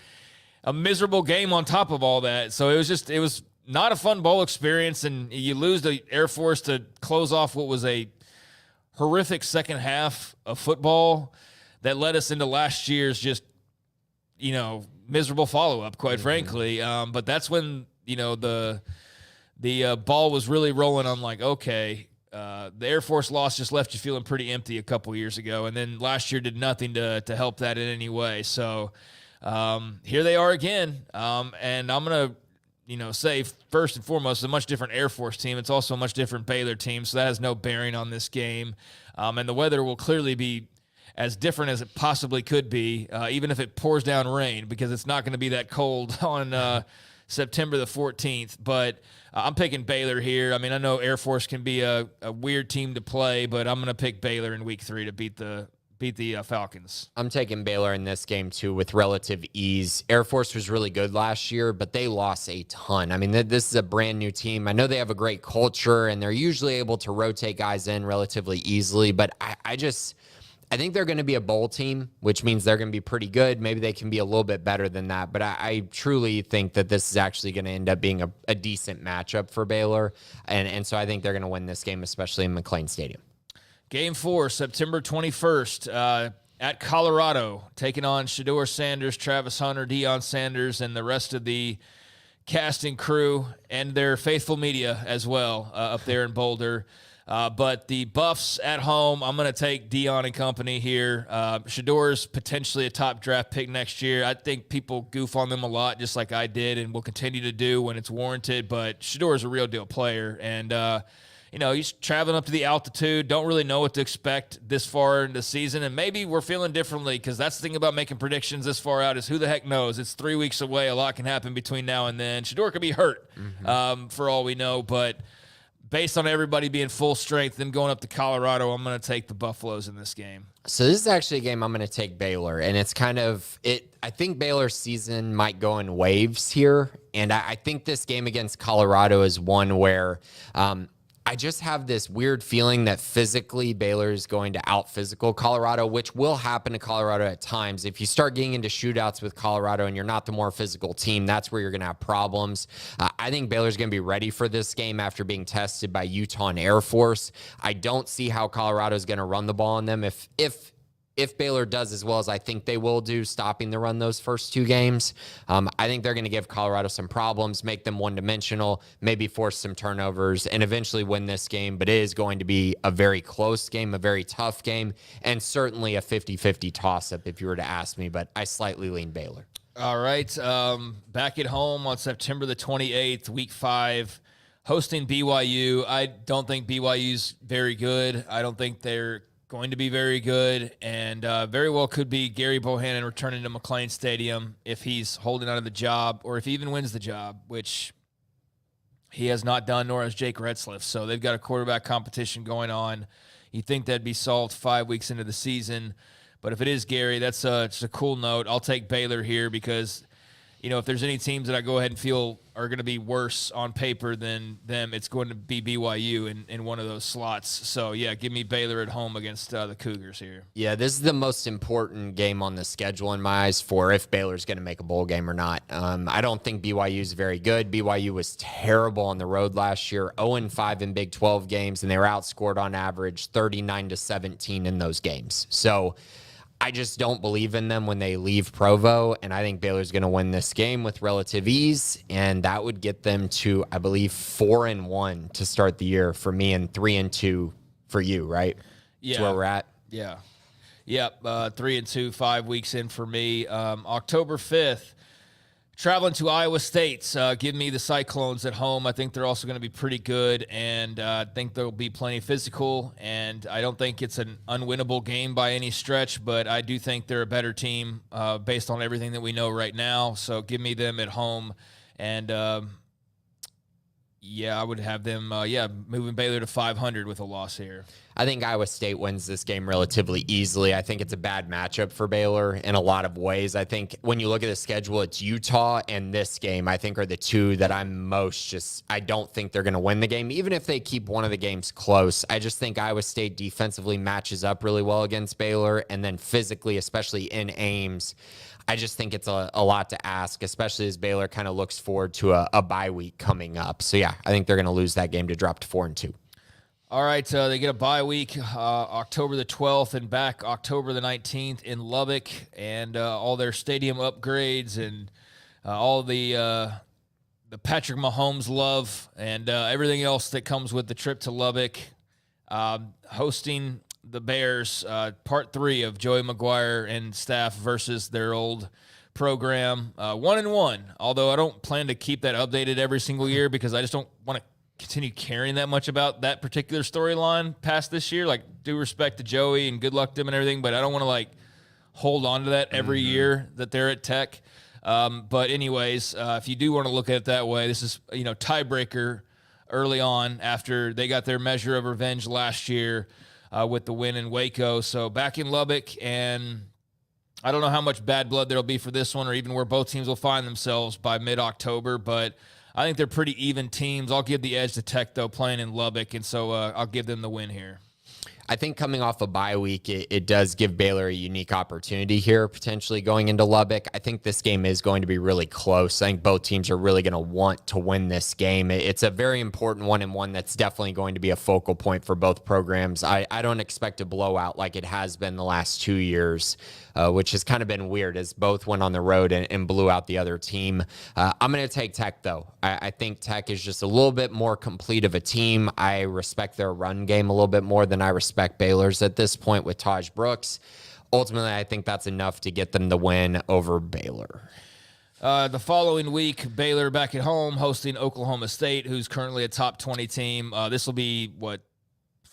a miserable game on top of all that. So it was not a fun bowl experience, and you lose the Air Force to close off what was a horrific second half of football that led us into last year's just, miserable follow-up, quite frankly. But that's when, the ball was really rolling on like, okay, the Air Force loss just left you feeling pretty empty a couple years ago, and then last year did nothing to help that in any way. So here they are again, and I'm going to, say first and foremost, it's a much different Air Force team. It's also a much different Baylor team, so that has no bearing on this game. And the weather will clearly be as different as it possibly could be, even if it pours down rain, because it's not going to be that cold on September the 14th. But I'm picking Baylor here. I mean, I know Air Force can be a weird team to play, but I'm going to pick Baylor in week 3 to beat the Falcons. I'm taking Baylor in this game, too, with relative ease. Air Force was really good last year, but they lost a ton. I mean, this is a brand new team. I know they have a great culture, and they're usually able to rotate guys in relatively easily, but I think they're going to be a bowl team, which means they're going to be pretty good. Maybe they can be a little bit better than that, but I truly think that this is actually going to end up being a decent matchup for Baylor, and so I think they're going to win this game, especially in McLean Stadium. Game 4, September 21st, at Colorado, taking on Shedeur Sanders, Travis Hunter, Deion Sanders, and the rest of the cast and crew, and their faithful media as well up there in Boulder. But the Buffs at home, I'm going to take Deion and company here. Shedeur's potentially a top draft pick next year. I think people goof on them a lot, just like I did, and will continue to do when it's warranted. But Shedeur's a real deal player, and he's traveling up to the altitude, don't really know what to expect this far into the season, and maybe we're feeling differently because that's the thing about making predictions this far out is who the heck knows. It's 3 weeks away. A lot can happen between now and then. Shedeur could be hurt for all we know, but based on everybody being full strength and going up to Colorado, I'm going to take the Buffaloes in this game. So this is actually a game I'm going to take Baylor, and it's kind of it. I think Baylor's season might go in waves here, and I think this game against Colorado is one where I just have this weird feeling that physically Baylor is going to out-physical Colorado, which will happen to Colorado at times. If you start getting into shootouts with Colorado and you're not the more physical team, that's where you're going to have problems. I think Baylor's going to be ready for this game after being tested by Utah and Air Force. I don't see how Colorado is going to run the ball on them if Baylor does as well as I think they will do, stopping the run those first 2 games. I think they're going to give Colorado some problems, make them one-dimensional, maybe force some turnovers, and eventually win this game. But it is going to be a very close game, a very tough game, and certainly a 50-50 toss-up if you were to ask me, but I slightly lean Baylor. All right. Back at home on September the 28th, week 5, hosting BYU. I don't think BYU's very good. I don't think they're going to be very good, and very well could be Gary Bohannon returning to McLean Stadium if he's holding on to the job, or if he even wins the job, which he has not done, nor has Jake Retzlaff. So they've got a quarterback competition going on. You'd think that'd be solved 5 weeks into the season, but if it is Gary, that's just a cool note. I'll take Baylor here because, if there's any teams that I go ahead and feel are going to be worse on paper than them, it's going to be BYU in one of those slots. So, yeah, give me Baylor at home against the Cougars here. Yeah, this is the most important game on the schedule in my eyes for if Baylor's going to make a bowl game or not. I don't think BYU is very good. BYU was terrible on the road last year, 0-5 in Big 12 games, and they were outscored on average 39-17 in those games. So I just don't believe in them when they leave Provo, and I think Baylor's going to win this game with relative ease, and that would get them to, I believe, 4-1 to start the year for me and 3-2 for you, right? Yeah. That's where we're at. Yeah. Yep. 3-2, 5 weeks in for me. October 5th, traveling to Iowa State. Give me the Cyclones at home. I think they're also going to be pretty good, and I think they'll be plenty physical, and I don't think it's an unwinnable game by any stretch, but I do think they're a better team based on everything that we know right now. So give me them at home, and I would have them, moving Baylor to 500 with a loss here. I think Iowa State wins this game relatively easily. I think it's a bad matchup for Baylor in a lot of ways. I think when you look at the schedule, it's Utah and this game, I think, are the two that I don't think they're going to win the game. Even if they keep one of the games close, I just think Iowa State defensively matches up really well against Baylor. And then physically, especially in Ames, I just think it's a lot to ask, especially as Baylor kind of looks forward to a bye week coming up. So, yeah, I think they're going to lose that game to drop to 4-2. All right, they get a bye week October the 12th and back October the 19th in Lubbock, and all their stadium upgrades and all the Patrick Mahomes love and everything else that comes with the trip to Lubbock, hosting the Bears, part 3 of Joey McGuire and staff versus their old program, 1-1. Although I don't plan to keep that updated every single year because I just don't want to continue caring that much about that particular storyline past this year. Like, due respect to Joey and good luck to him and everything, but I don't want to hold on to that every year that they're at Tech. But anyways, if you do want to look at it that way, this is tiebreaker early on after they got their measure of revenge last year with the win in Waco. So back in Lubbock, and I don't know how much bad blood there'll be for this one or even where both teams will find themselves by mid-October, but I think they're pretty even teams. I'll give the edge to Tech, though, playing in Lubbock, and so I'll give them the win here. I think coming off a bye week, it does give Baylor a unique opportunity here, potentially going into Lubbock. I think this game is going to be really close. I think both teams are really going to want to win this game. It's a very important one and one that's definitely going to be a focal point for both programs. I don't expect a blowout like it has been the last 2 years, which has kind of been weird as both went on the road and blew out the other team. I'm going to take Tech, though. I think Tech is just a little bit more complete of a team. I respect their run game a little bit more than I respect Baylor's at this point with Taj Brooks. Ultimately, I think that's enough to get them the win over Baylor. The following week, Baylor back at home hosting Oklahoma State, who's currently a top 20 team. This will be,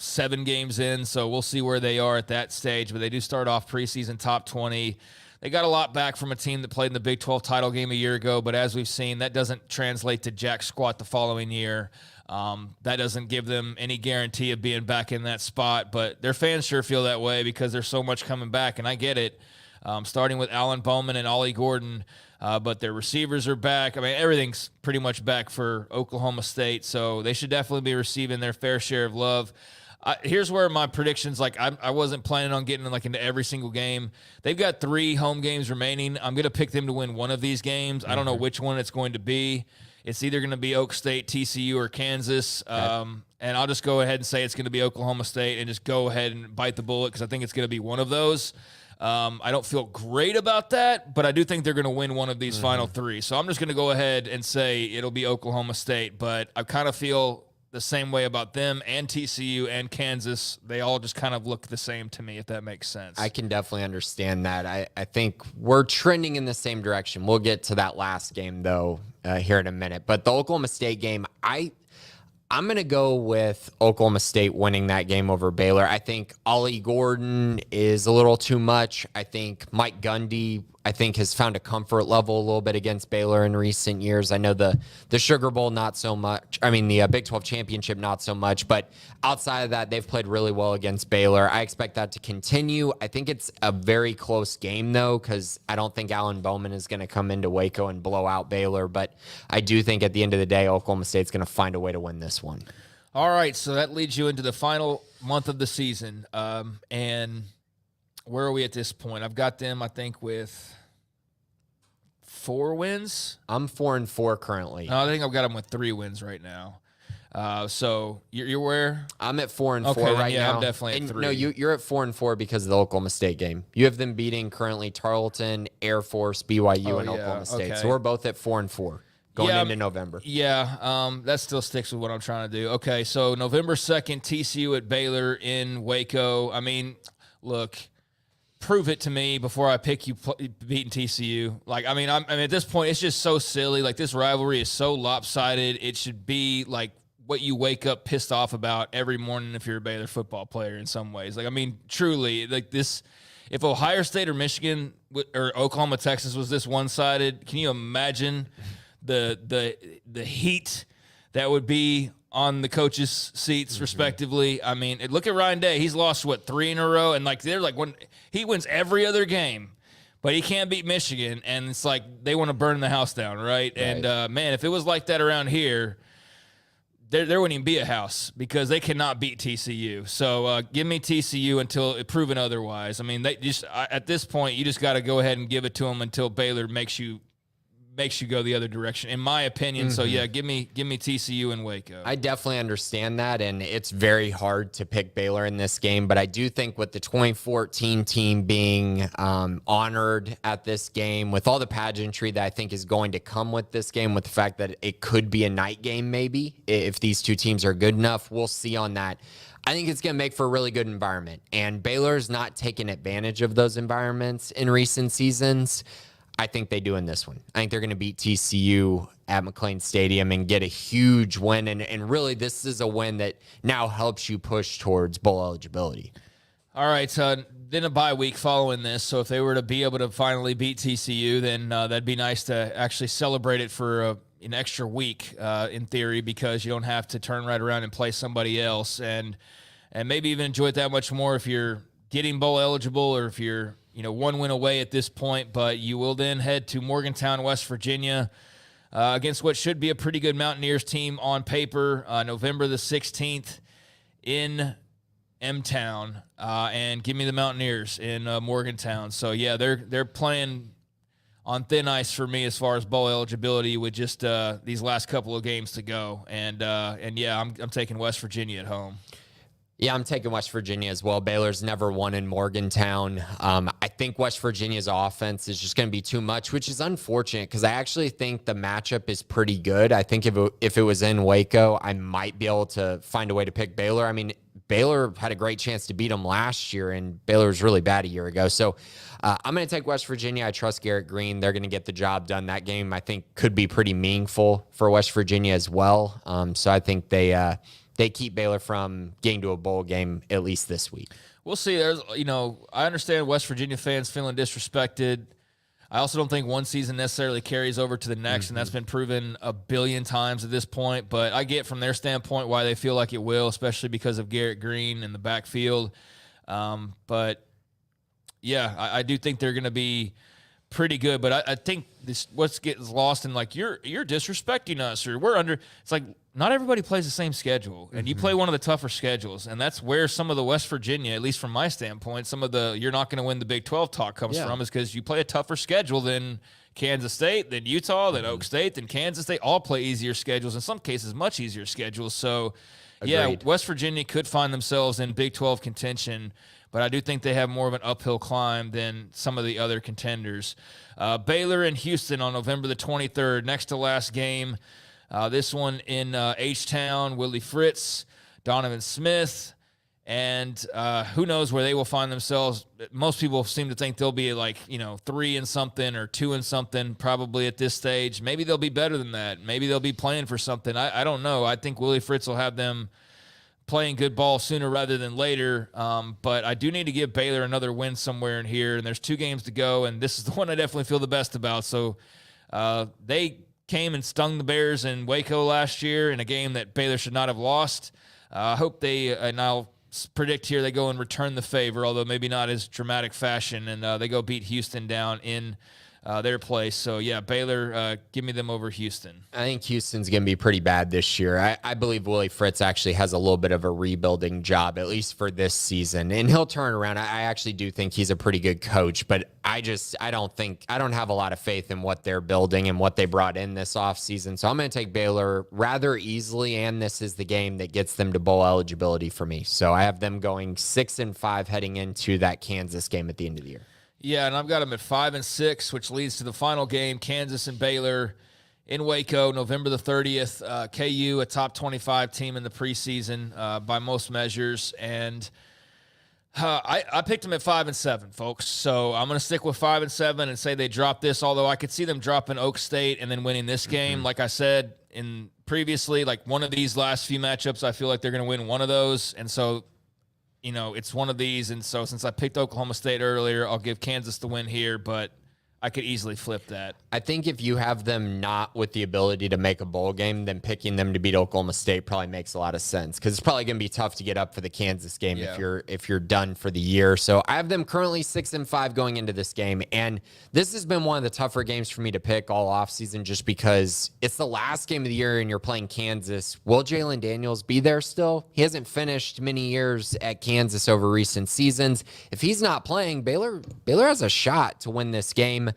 7 games in, so we'll see where they are at that stage. But they do start off preseason top 20. They got a lot back from a team that played in the Big 12 title game a year ago, but as we've seen, that doesn't translate to jack squat the following year. That doesn't give them any guarantee of being back in that spot, but their fans sure feel that way because there's so much coming back, and I get it, starting with Alan Bowman and Ollie Gordon, but their receivers are back. I mean, everything's pretty much back for Oklahoma State, so they should definitely be receiving their fair share of love. Here's where my predictions, I wasn't planning on getting into every single game. They've got 3 home games remaining. I'm going to pick them to win one of these games. I don't know which one it's going to be. It's either going to be Oak State, TCU, or Kansas. Okay. And I'll just go ahead and say it's going to be Oklahoma State and just go ahead and bite the bullet because I think it's going to be one of those. I don't feel great about that, but I do think they're going to win one of these final 3. So I'm just going to go ahead and say it'll be Oklahoma State, but I kind of feel the same way about them and TCU and Kansas. They all just kind of look the same to me, if that makes sense. I can definitely understand that. I think we're trending in the same direction. We'll get to that last game, though, here in a minute. But the Oklahoma State game, I'm going to go with Oklahoma State winning that game over Baylor. I think Ollie Gordon is a little too much. I think Mike Gundy, has found a comfort level a little bit against Baylor in recent years. I know the Sugar Bowl, not so much. I mean, the Big 12 championship, not so much. But outside of that, they've played really well against Baylor. I expect that to continue. I think it's a very close game, though, because I don't think Alan Bowman is going to come into Waco and blow out Baylor. But I do think at the end of the day, Oklahoma State's going to find a way to win this one. All right, so that leads you into the final month of the season. And where are we at this point? I've got them, I think, with 4 wins. I'm 4-4 currently. No, I think I've got them with 3 wins right now. So you're where? I'm at 4-4 okay, right now. I'm definitely at 3. No, you're at 4-4 because of the Oklahoma State game. You have them beating currently Tarleton, Air Force, BYU, and Oklahoma State. Okay. So we're both at 4-4 going into November. Yeah, that still sticks with what I'm trying to do. Okay, so November 2nd, TCU at Baylor in Waco. I mean, look, prove it to me before I pick you beating TCU. I mean, at this point, it's just so silly. This rivalry is so lopsided. It should be what you wake up pissed off about every morning if you're a Baylor football player in some ways. Truly, this, if Ohio State or Michigan or Oklahoma, Texas was this one-sided, can you imagine the heat that would be on the coaches' seats, respectively? I mean, look at Ryan Day. He's lost, 3 in a row? And, they're when he wins every other game, but he can't beat Michigan, and it's they want to burn the house down, right? And, man, if it was like that around here, there wouldn't even be a house because they cannot beat TCU. So give me TCU until proven otherwise. I mean, at this point, you just got to go ahead and give it to them until Baylor makes you go the other direction, in my opinion. Mm-hmm. So yeah, give me TCU and Waco. I definitely understand that, and it's very hard to pick Baylor in this game, but I do think with the 2014 team being honored at this game, with all the pageantry that I think is going to come with this game, with the fact that it could be a night game maybe, if these two teams are good enough, we'll see on that. I think it's going to make for a really good environment, and Baylor's not taken advantage of those environments in recent seasons. I think they do in this one. I think they're going to beat TCU at McLean Stadium and get a huge win. And really, this is a win that now helps you push towards bowl eligibility. All right, then a bye week following this. So if they were to be able to finally beat TCU, then that'd be nice to actually celebrate it for an extra week, in theory, because you don't have to turn right around and play somebody else. And maybe even enjoy it that much more if you're getting bowl eligible or if you're one win away at this point, but you will then head to Morgantown, West Virginia, against what should be a pretty good Mountaineers team on paper, November the 16th in M-Town, and give me the Mountaineers in Morgantown. So, yeah, they're playing on thin ice for me as far as bowl eligibility with just these last couple of games to go. And yeah, I'm taking West Virginia at home. Yeah, I'm taking West Virginia as well. Baylor's never won in Morgantown. I think West Virginia's offense is just going to be too much, which is unfortunate because I actually think the matchup is pretty good. I think if it was in Waco, I might be able to find a way to pick Baylor. I mean, Baylor had a great chance to beat them last year, and Baylor was really bad a year ago. So I'm going to take West Virginia. I trust Garrett Green. They're going to get the job done. That game, I think, could be pretty meaningful for West Virginia as well. So I think they keep Baylor from getting to a bowl game at least this week. We'll see. There's, I understand West Virginia fans feeling disrespected. I also don't think one season necessarily carries over to the next, and that's been proven a billion times at this point. But I get from their standpoint why they feel like it will, especially because of Garrett Green in the backfield. But, yeah, I do think they're going to be pretty good. But I think what gets lost in, like, you're disrespecting us, or we're under – it's like not everybody plays the same schedule, and you play one of the tougher schedules, and that's where some of the West Virginia, at least from my standpoint, some of the you're not going to win the Big 12 talk comes from, is because you play a tougher schedule than Kansas State, than Utah, than Oak State, than Kansas. They all play easier schedules, in some cases much easier schedules. So, yeah, West Virginia could find themselves in Big 12 contention, but I do think they have more of an uphill climb than some of the other contenders. Baylor and Houston on November the 23rd, next to last game. This one in H-Town, Willie Fritz, Donovan Smith, and who knows where they will find themselves. Most people seem to think they'll be like, 3 and something or 2 and something probably at this stage. Maybe they'll be better than that. Maybe they'll be playing for something. I don't know. I think Willie Fritz will have them playing good ball sooner rather than later. But I do need to give Baylor another win somewhere in here, and there's 2 games to go, and this is the one I definitely feel the best about. So they came and stung the Bears in Waco last year in a game that Baylor should not have lost. I hope they, and I'll predict here, they go and return the favor, although maybe not as dramatic fashion, and they go beat Houston down in their place. So, yeah, Baylor, give me them over Houston. I think Houston's going to be pretty bad this year. I believe Willie Fritz actually has a little bit of a rebuilding job, at least for this season, and he'll turn around. I actually do think he's a pretty good coach, but I don't have a lot of faith in what they're building and what they brought in this offseason. So I'm going to take Baylor rather easily, and this is the game that gets them to bowl eligibility for me. So I have them going 6-5 heading into that Kansas game at the end of the year. Yeah, and I've got them at 5-6, which leads to the final game, Kansas and Baylor in Waco, November the 30th. KU, a top 25 team in the preseason by most measures, and I picked them at 5-7, folks. So I'm going to stick with 5-7 and say they drop this. Although I could see them dropping Oak State and then winning this game. Like I said in previously, like one of these last few matchups, I feel like they're going to win one of those, and so. It's one of these, and so since I picked Oklahoma State earlier, I'll give Kansas the win here, but I could easily flip that. I think if you have them not with the ability to make a bowl game, then picking them to beat Oklahoma State probably makes a lot of sense, because it's probably going to be tough to get up for the Kansas game if you're done for the year. So I have them currently 6-5 going into this game, and this has been one of the tougher games for me to pick all offseason just because it's the last game of the year and you're playing Kansas. Will Jalen Daniels be there still? He hasn't finished many years at Kansas over recent seasons. If he's not playing, Baylor has a shot to win this game.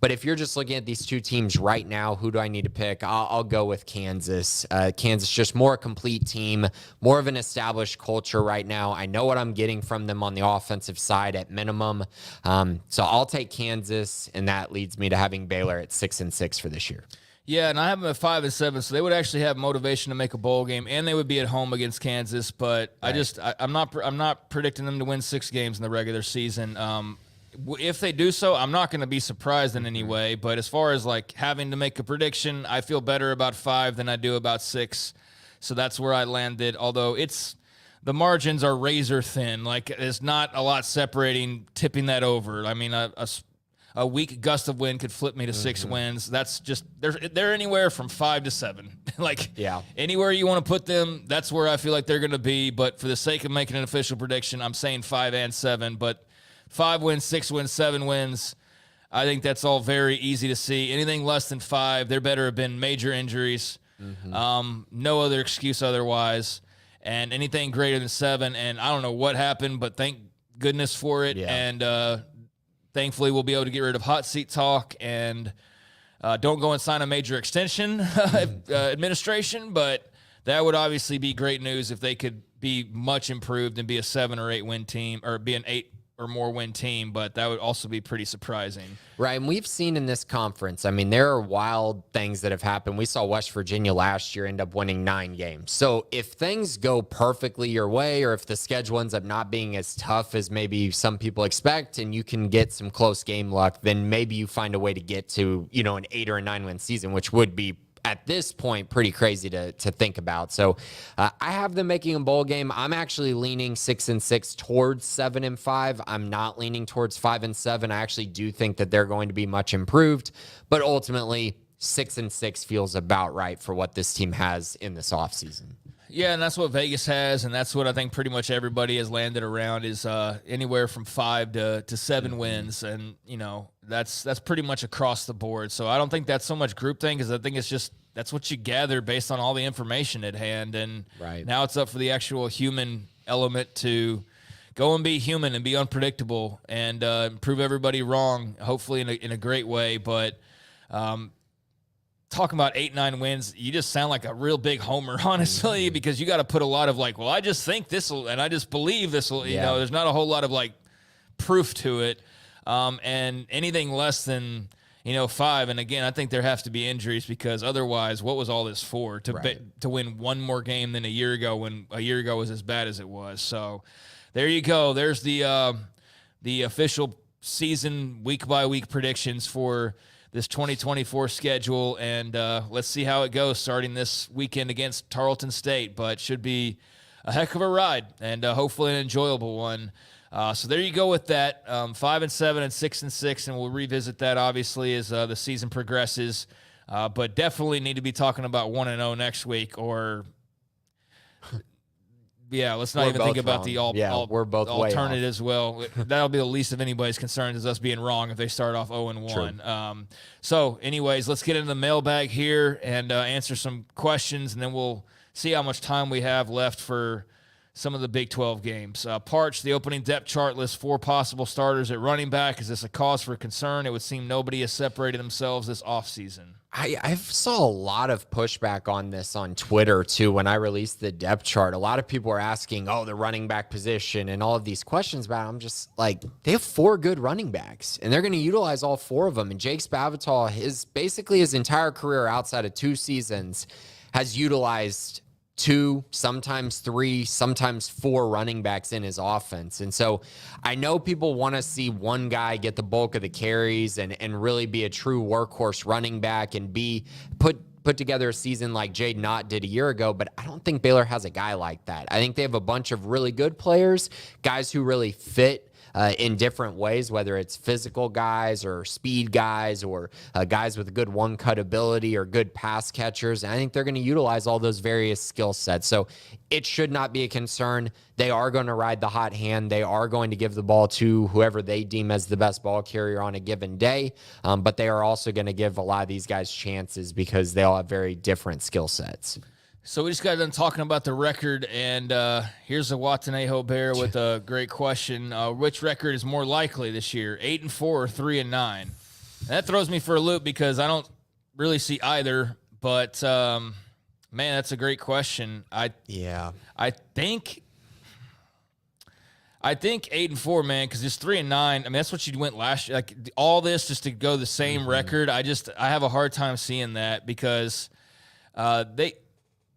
But if you're just looking at these two teams right now, who do I need to pick? I'll go with Kansas. Kansas, just more a complete team, more of an established culture right now. I know what I'm getting from them on the offensive side at minimum. So I'll take Kansas, and that leads me to having Baylor at 6-6 for this year. Yeah, and I have them at 5-7, so they would actually have motivation to make a bowl game, and they would be at home against Kansas. But right. I'm not predicting them to win 6 games in the regular season. If they do so, I'm not going to be surprised in any way. But as far as like having to make a prediction, I feel better about 5 than I do about 6. So that's where I landed. Although the margins are razor thin. Like there's not a lot separating tipping that over. I mean, a weak gust of wind could flip me to 6 wins. That's just they're anywhere from 5 to 7. Anywhere you want to put them, that's where I feel like they're going to be. But for the sake of making an official prediction, I'm saying 5 and 7. But 5 wins, 6 wins, 7 wins. I think that's all very easy to see. Anything less than 5, there better have been major injuries. No other excuse otherwise. And anything greater than 7, and I don't know what happened, but thank goodness for it. Yeah. And thankfully we'll be able to get rid of hot seat talk and don't go and sign a major extension administration. But that would obviously be great news if they could be much improved and be a 7 or 8 win team, or be an 8 or more win team, but that would also be pretty surprising. Right, and we've seen in this conference, I mean, there are wild things that have happened. We saw West Virginia last year end up winning 9 games. So if things go perfectly your way, or if the schedule ends up not being as tough as maybe some people expect, and you can get some close game luck, then maybe you find a way to get to, an 8 or a 9 win season, which would be at this point pretty crazy to think about. So I have them making a bowl game. I'm actually leaning 6-6 towards 7-5. I'm not leaning towards 5-7. I actually do think that they're going to be much improved, but ultimately 6-6 feels about right for what this team has in this offseason. Yeah, and that's what Vegas has, and that's what I think pretty much everybody has landed around is anywhere from 5 to 7 wins, and that's pretty much across the board. So I don't think that's so much group thing, because I think it's just that's what you gather based on all the information at hand, and now it's up for the actual human element to go and be human and be unpredictable and prove everybody wrong, hopefully in a great way, but. Talking about 8-9 wins, you just sound like a real big homer, honestly, because you got to put a lot of I just think this will, and I just believe this will, there's not a whole lot of proof to it. And anything less than, 5. And again, I think there has to be injuries, because otherwise what was all this for? To win one more game than a year ago, when a year ago was as bad as it was. So there you go. There's the official season week by week predictions for this 2024 schedule, and let's see how it goes starting this weekend against Tarleton State, but should be a heck of a ride and hopefully an enjoyable one. So there you go with that, 5-7 and 6-6, and we'll revisit that obviously as the season progresses, but definitely need to be talking about 1-0 next week, or let's not even think about the we're both alternate as well. That'll be the least of anybody's concerns, is us being wrong if they start off 0-1. So anyways, let's get into the mailbag here and answer some questions, and then we'll see how much time we have left for some of the Big 12 games. Parch, the opening depth chart lists 4 possible starters at running back. Is this a cause for concern? It would seem nobody has separated themselves this offseason. I saw a lot of pushback on this on Twitter, too, when I released the depth chart. A lot of people were asking, the running back position and all of these questions about it. I'm just like, they have 4 good running backs, and they're going to utilize all 4 of them. And Jake Spavital, his entire career outside of 2 seasons, has utilized 2, sometimes 3, sometimes 4 running backs in his offense. And so I know people want to see one guy get the bulk of the carries and really be a true workhorse running back and put together a season like Jade Knott did a year ago, but I don't think Baylor has a guy like that. I think they have a bunch of really good players, guys who really fit in different ways, whether it's physical guys or speed guys or guys with good one-cut ability or good pass catchers. And I think they're going to utilize all those various skill sets. So it should not be a concern. They are going to ride the hot hand. They are going to give the ball to whoever they deem as the best ball carrier on a given day. But they are also going to give a lot of these guys chances because they all have very different skill sets. So we just got done talking about the record, and here's a Watanejo Bear with a great question. Which record is more likely this year, 8-4 or 3-9? That throws me for a loop because I don't really see either, but, man, that's a great question. I think 8-4, man, because it's 3-9. I mean, that's what you went last year. Like, all this just to go the same record, I have a hard time seeing that because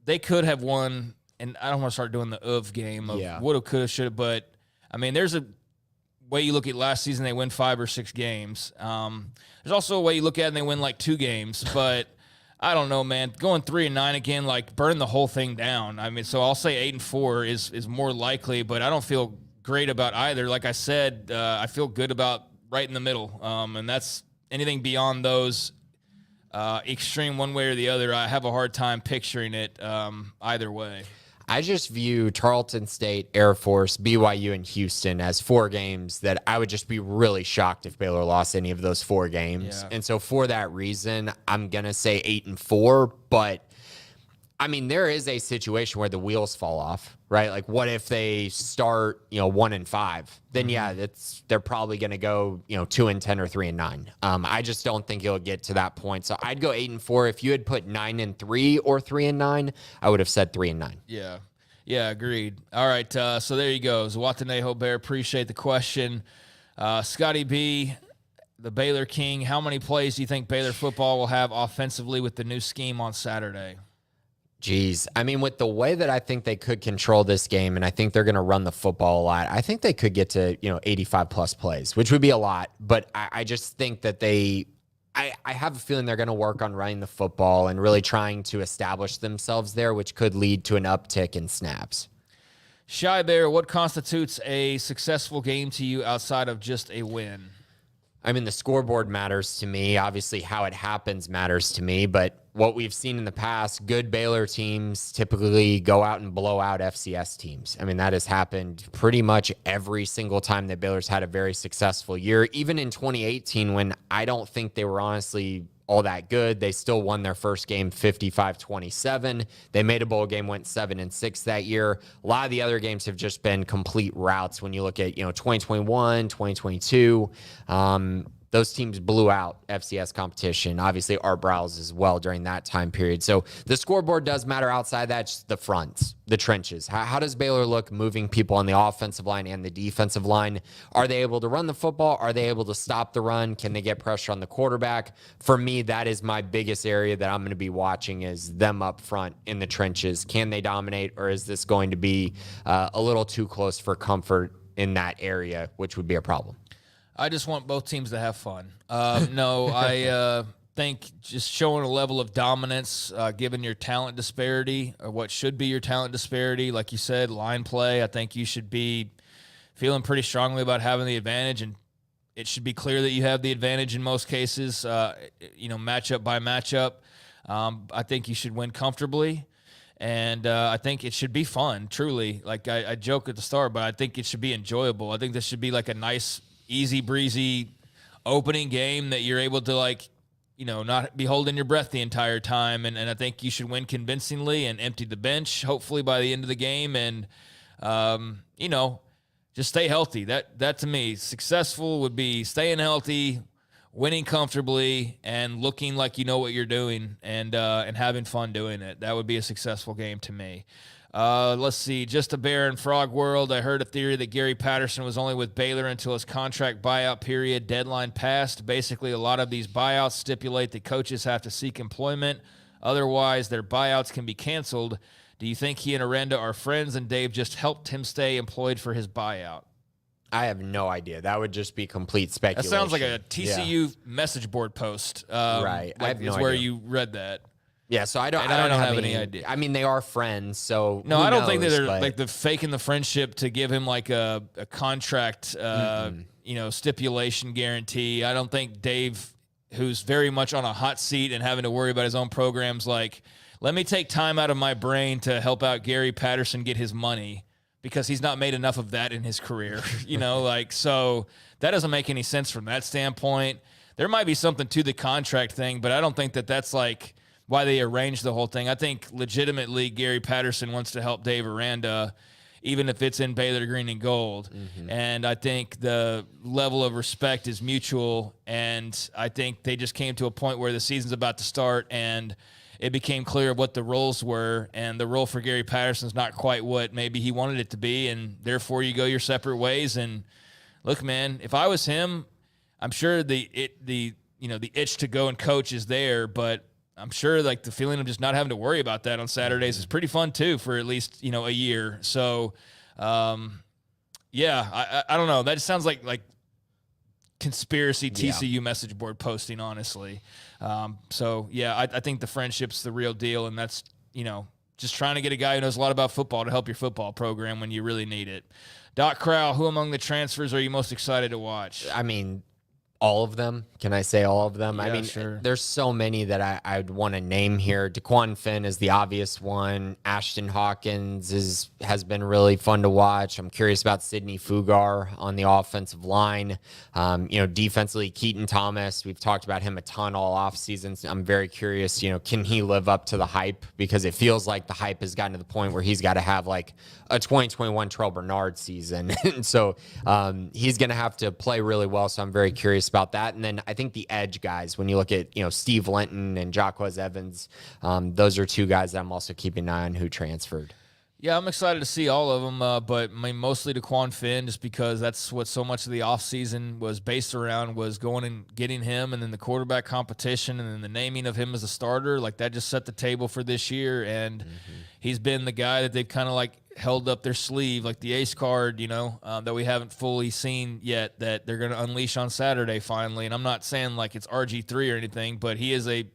they could have won, and I don't want to start doing the of game of woulda, coulda, shoulda, but, I mean, there's a way you look at last season, they win 5 or 6 games. There's also a way you look at it and they win, 2 games, but I don't know, man. Going 3-9 again, burn the whole thing down. I mean, so I'll say 8-4 is more likely, but I don't feel great about either. Like I said, I feel good about right in the middle, and that's anything beyond those extreme one way or the other. I have a hard time picturing it either way. I just view Tarleton State, Air Force, BYU, and Houston as 4 games that I would just be really shocked if Baylor lost any of those 4 games. Yeah. And so for that reason, I'm going to say 8-4, but I mean, there is a situation where the wheels fall off, right? Like, what if they start, 1-5? Then they're probably going to go, 2-10 or 3-9. I just don't think it'll get to that point. So I'd go 8-4. If you had put 9-3 or 3-9, I would have said 3-9. Yeah. Yeah, agreed. All right, so there you go. Zwatenejo Bear, appreciate the question. Scotty B, the Baylor King, how many plays do you think Baylor football will have offensively with the new scheme on Saturday? Geez. I mean, with the way that I think they could control this game, and I think they're going to run the football a lot, I think they could get to, 85 plus plays, which would be a lot. But I just think that I have a feeling they're going to work on running the football and really trying to establish themselves there, which could lead to an uptick in snaps. Shy Bear, what constitutes a successful game to you outside of just a win? I mean, the scoreboard matters to me. Obviously, how it happens matters to me. But what we've seen in the past, good Baylor teams typically go out and blow out FCS teams. I mean, that has happened pretty much every single time that Baylor's had a very successful year. Even in 2018, when I don't think they were honestly all that good, they still won their first game 55-27. They made a bowl game, went 7-6 that year. A lot of the other games have just been complete routes. When you look at 2021, 2022, those teams blew out FCS competition. Obviously, Art Briles as well during that time period. So the scoreboard does matter. Outside that, just the fronts, the trenches. How does Baylor look moving people on the offensive line and the defensive line? Are they able to run the football? Are they able to stop the run? Can they get pressure on the quarterback? For me, that is my biggest area that I'm going to be watching, is them up front in the trenches. Can they dominate, or is this going to be a little too close for comfort in that area, which would be a problem? I just want both teams to have fun. No, I think just showing a level of dominance, given your talent disparity, or what should be your talent disparity, like you said, line play, I think you should be feeling pretty strongly about having the advantage, and it should be clear that you have the advantage in most cases, matchup by matchup. I think you should win comfortably. And I think it should be fun, truly. Like I joke at the start, but I think it should be enjoyable. I think this should be like a nice, easy breezy opening game that you're able to not be holding your breath the entire time. And I think you should win convincingly and empty the bench, hopefully by the end of the game. And, just stay healthy. That to me, successful would be staying healthy, winning comfortably, and looking like you know what you're doing, and having fun doing it. That would be a successful game to me. Let's see. Just a Bear in Frog World. I heard a theory that Gary Patterson was only with Baylor until his contract buyout period deadline passed. Basically, a lot of these buyouts stipulate that coaches have to seek employment. Otherwise, their buyouts can be canceled. Do you think he and Aranda are friends and Dave just helped him stay employed for his buyout? I have no idea. That would just be complete speculation. That sounds like a TCU message board post. Right. I have no idea. Where you read that. Yeah, so I don't have any idea. I mean, they are friends, so no, I don't think that they're like the faking the friendship to give him like a contract, stipulation guarantee. I don't think Dave, who's very much on a hot seat and having to worry about his own programs, like, let me take time out of my brain to help out Gary Patterson get his money, because he's not made enough of that in his career, so that doesn't make any sense from that standpoint. There might be something to the contract thing, but I don't think that that's like why they arranged the whole thing. I think legitimately Gary Patterson wants to help Dave Aranda, even if it's in Baylor green and gold. Mm-hmm. And I think the level of respect is mutual, and I think they just came to a point where the season's about to start, and it became clear what the roles were, and the role for Gary Patterson is not quite what maybe he wanted it to be, and therefore you go your separate ways. And look, man, if I was him, I'm sure the itch to go and coach is there, but I'm sure like the feeling of just not having to worry about that on Saturdays is pretty fun too, for at least, a year. So, I don't know. That sounds like conspiracy TCU message board posting, honestly. I think the friendship's the real deal, and that's, just trying to get a guy who knows a lot about football to help your football program when you really need it. Doc Crowell, who among the transfers are you most excited to watch? I mean, all of them. Can I say all of them? Yeah, I mean, sure. There's so many that I'd want to name here. DeQuan Finn is the obvious one. Ashton Hawkins has been really fun to watch. I'm curious about Sidney Fugar on the offensive line. Defensively, Keaton Thomas. We've talked about him a ton all offseason. I'm very curious, can he live up to the hype? Because it feels like the hype has gotten to the point where he's got to have like a 2021 Terrell Bernard season. And so he's going to have to play really well. So I'm very curious about that. And then I think the edge guys, when you look at, Steve Lenton and Jacquez Evans, those are two guys that I'm also keeping an eye on who transferred. Yeah, I'm excited to see all of them, but I mean, mostly Daquan Finn, just because that's what so much of the offseason was based around, was going and getting him, and then the quarterback competition, and then the naming of him as a starter. Like, that just set the table for this year, and he's been the guy that they've kind of like held up their sleeve, like the ace card, that we haven't fully seen yet, that they're going to unleash on Saturday finally. And I'm not saying like it's RG3 or anything, but he is a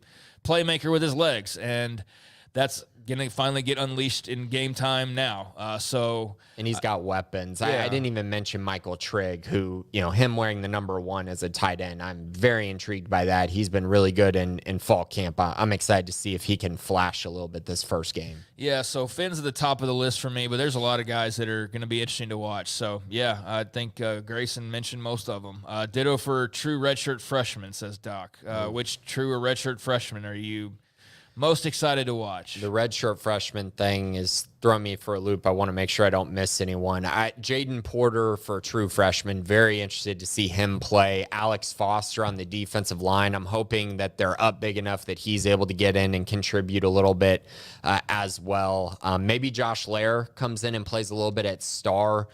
playmaker with his legs, and that's going to finally get unleashed in game time now. And he's got weapons. Yeah. I didn't even mention Michael Trigg, who, him wearing the number 1 as a tight end. I'm very intrigued by that. He's been really good in fall camp. I'm excited to see if he can flash a little bit this first game. Yeah, so Finn's at the top of the list for me, but there's a lot of guys that are going to be interesting to watch. So, yeah, I think Grayson mentioned most of them. Ditto for true redshirt freshman, says Doc. Which true or redshirt freshman are you most excited to watch? The redshirt freshman thing is throwing me for a loop. I want to make sure I don't miss anyone. Jaden Porter for true freshman, very interested to see him play. Alex Foster on the defensive line. I'm hoping that they're up big enough that he's able to get in and contribute a little bit as well. Maybe Josh Lair comes in and plays a little bit at star.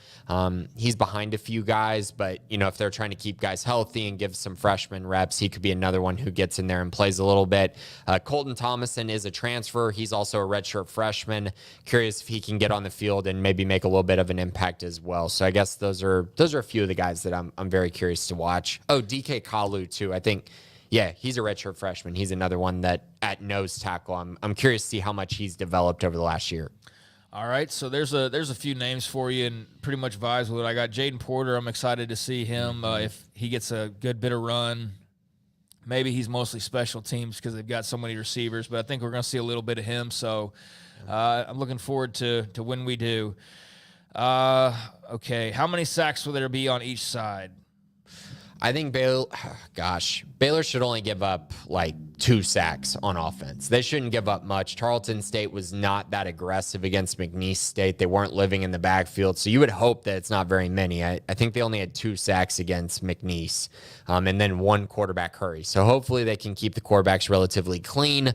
He's behind a few guys, but if they're trying to keep guys healthy and give some freshman reps, he could be another one who gets in there and plays a little bit. Colton Thomason is a transfer. He's also a redshirt freshman. Curious if he can get on the field and maybe make a little bit of an impact as well. So I guess those are a few of the guys that I'm very curious to watch. Oh, DK Kalu too. I think, yeah, he's a redshirt freshman. He's another one that at nose tackle. I'm curious to see how much he's developed over the last year. All right, so there's a few names for you, and pretty much vibes with it. I got Jaden Porter. I'm excited to see him if he gets a good bit of run. Maybe he's mostly special teams because they've got so many receivers, but I think we're going to see a little bit of him. So I'm looking forward to when we do. Okay, how many sacks will there be on each side? I think Baylor should only give up like 2 sacks on offense. They shouldn't give up much. Tarleton State was not that aggressive against McNeese State. They weren't living in the backfield, so you would hope that it's not very many. I think they only had 2 sacks against McNeese, and then 1 quarterback hurry. So hopefully they can keep the quarterbacks relatively clean.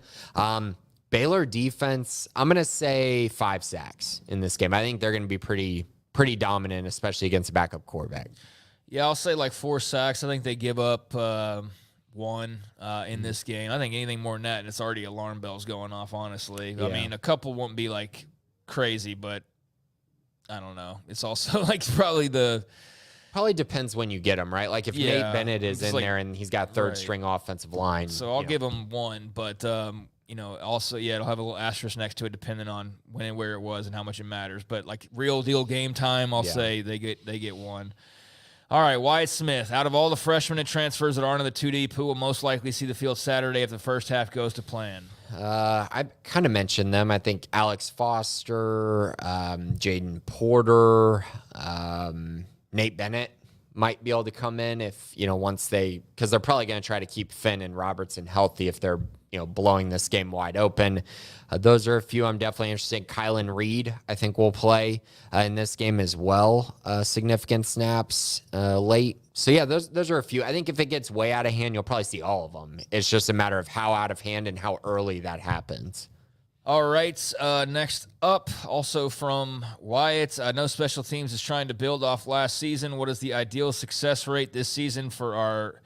Baylor defense, I'm going to say 5 sacks in this game. I think they're going to be pretty dominant, especially against a backup quarterback. Yeah, I'll say like 4 sacks. I think they give up 1 in this game. I think anything more than that, and it's already alarm bells going off, honestly. Yeah. I mean, a couple won't be like crazy, but I don't know. It's also like probably depends when you get him, right? Like if Nate Bennett is in there and he's got third string offensive line. So I'll give him 1, but also, it'll have a little asterisk next to it depending on when and where it was and how much it matters. But like real deal game time, I'll say they get 1. All right, Wyatt Smith. Out of all the freshmen and transfers that aren't in the 2 deep, who will most likely see the field Saturday if the first half goes to plan? I kind of mentioned them. I think Alex Foster, Jaden Porter, Nate Bennett might be able to come in if, once because they're probably going to try to keep Finn and Robertson healthy if they're, blowing this game wide open. Those are a few I'm definitely interested in. Kylan Reed, I think, will play in this game as well. Significant snaps late. So, yeah, those are a few. I think if it gets way out of hand, you'll probably see all of them. It's just a matter of how out of hand and how early that happens. All right, next up, also from Wyatt, I know Special Teams is trying to build off last season. What is the ideal success rate this season for our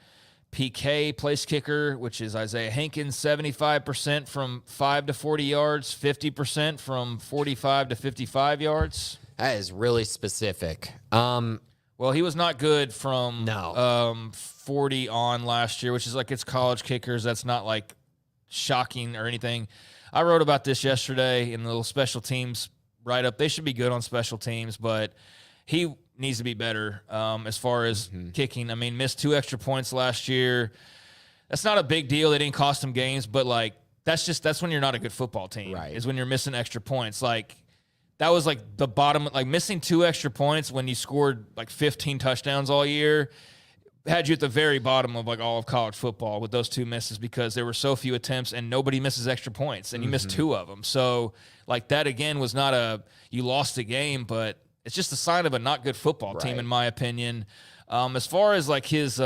PK place kicker, which is Isaiah Hankins? 75% from 5 to 40 yards, 50% from 45 to 55 yards. That is really specific. Well, he was not good from 40 on last year, which is like it's college kickers. That's not like shocking or anything. I wrote about this yesterday in the little special teams write-up. They should be good on special teams, but he needs to be better as far as kicking. I mean, missed 2 extra points last year. That's not a big deal. They didn't cost him games, but, like, that's when you're not a good football team, right? Is when you're missing extra points. Like, that was, like, the bottom. Like, missing 2 extra points when you scored, like, 15 touchdowns all year had you at the very bottom of, like, all of college football with those 2 misses because there were so few attempts and nobody misses extra points, and you missed 2 of them. So, like, that, again, was not you lost a game, but it's just a sign of a not good football team, in my opinion. As far as, like, his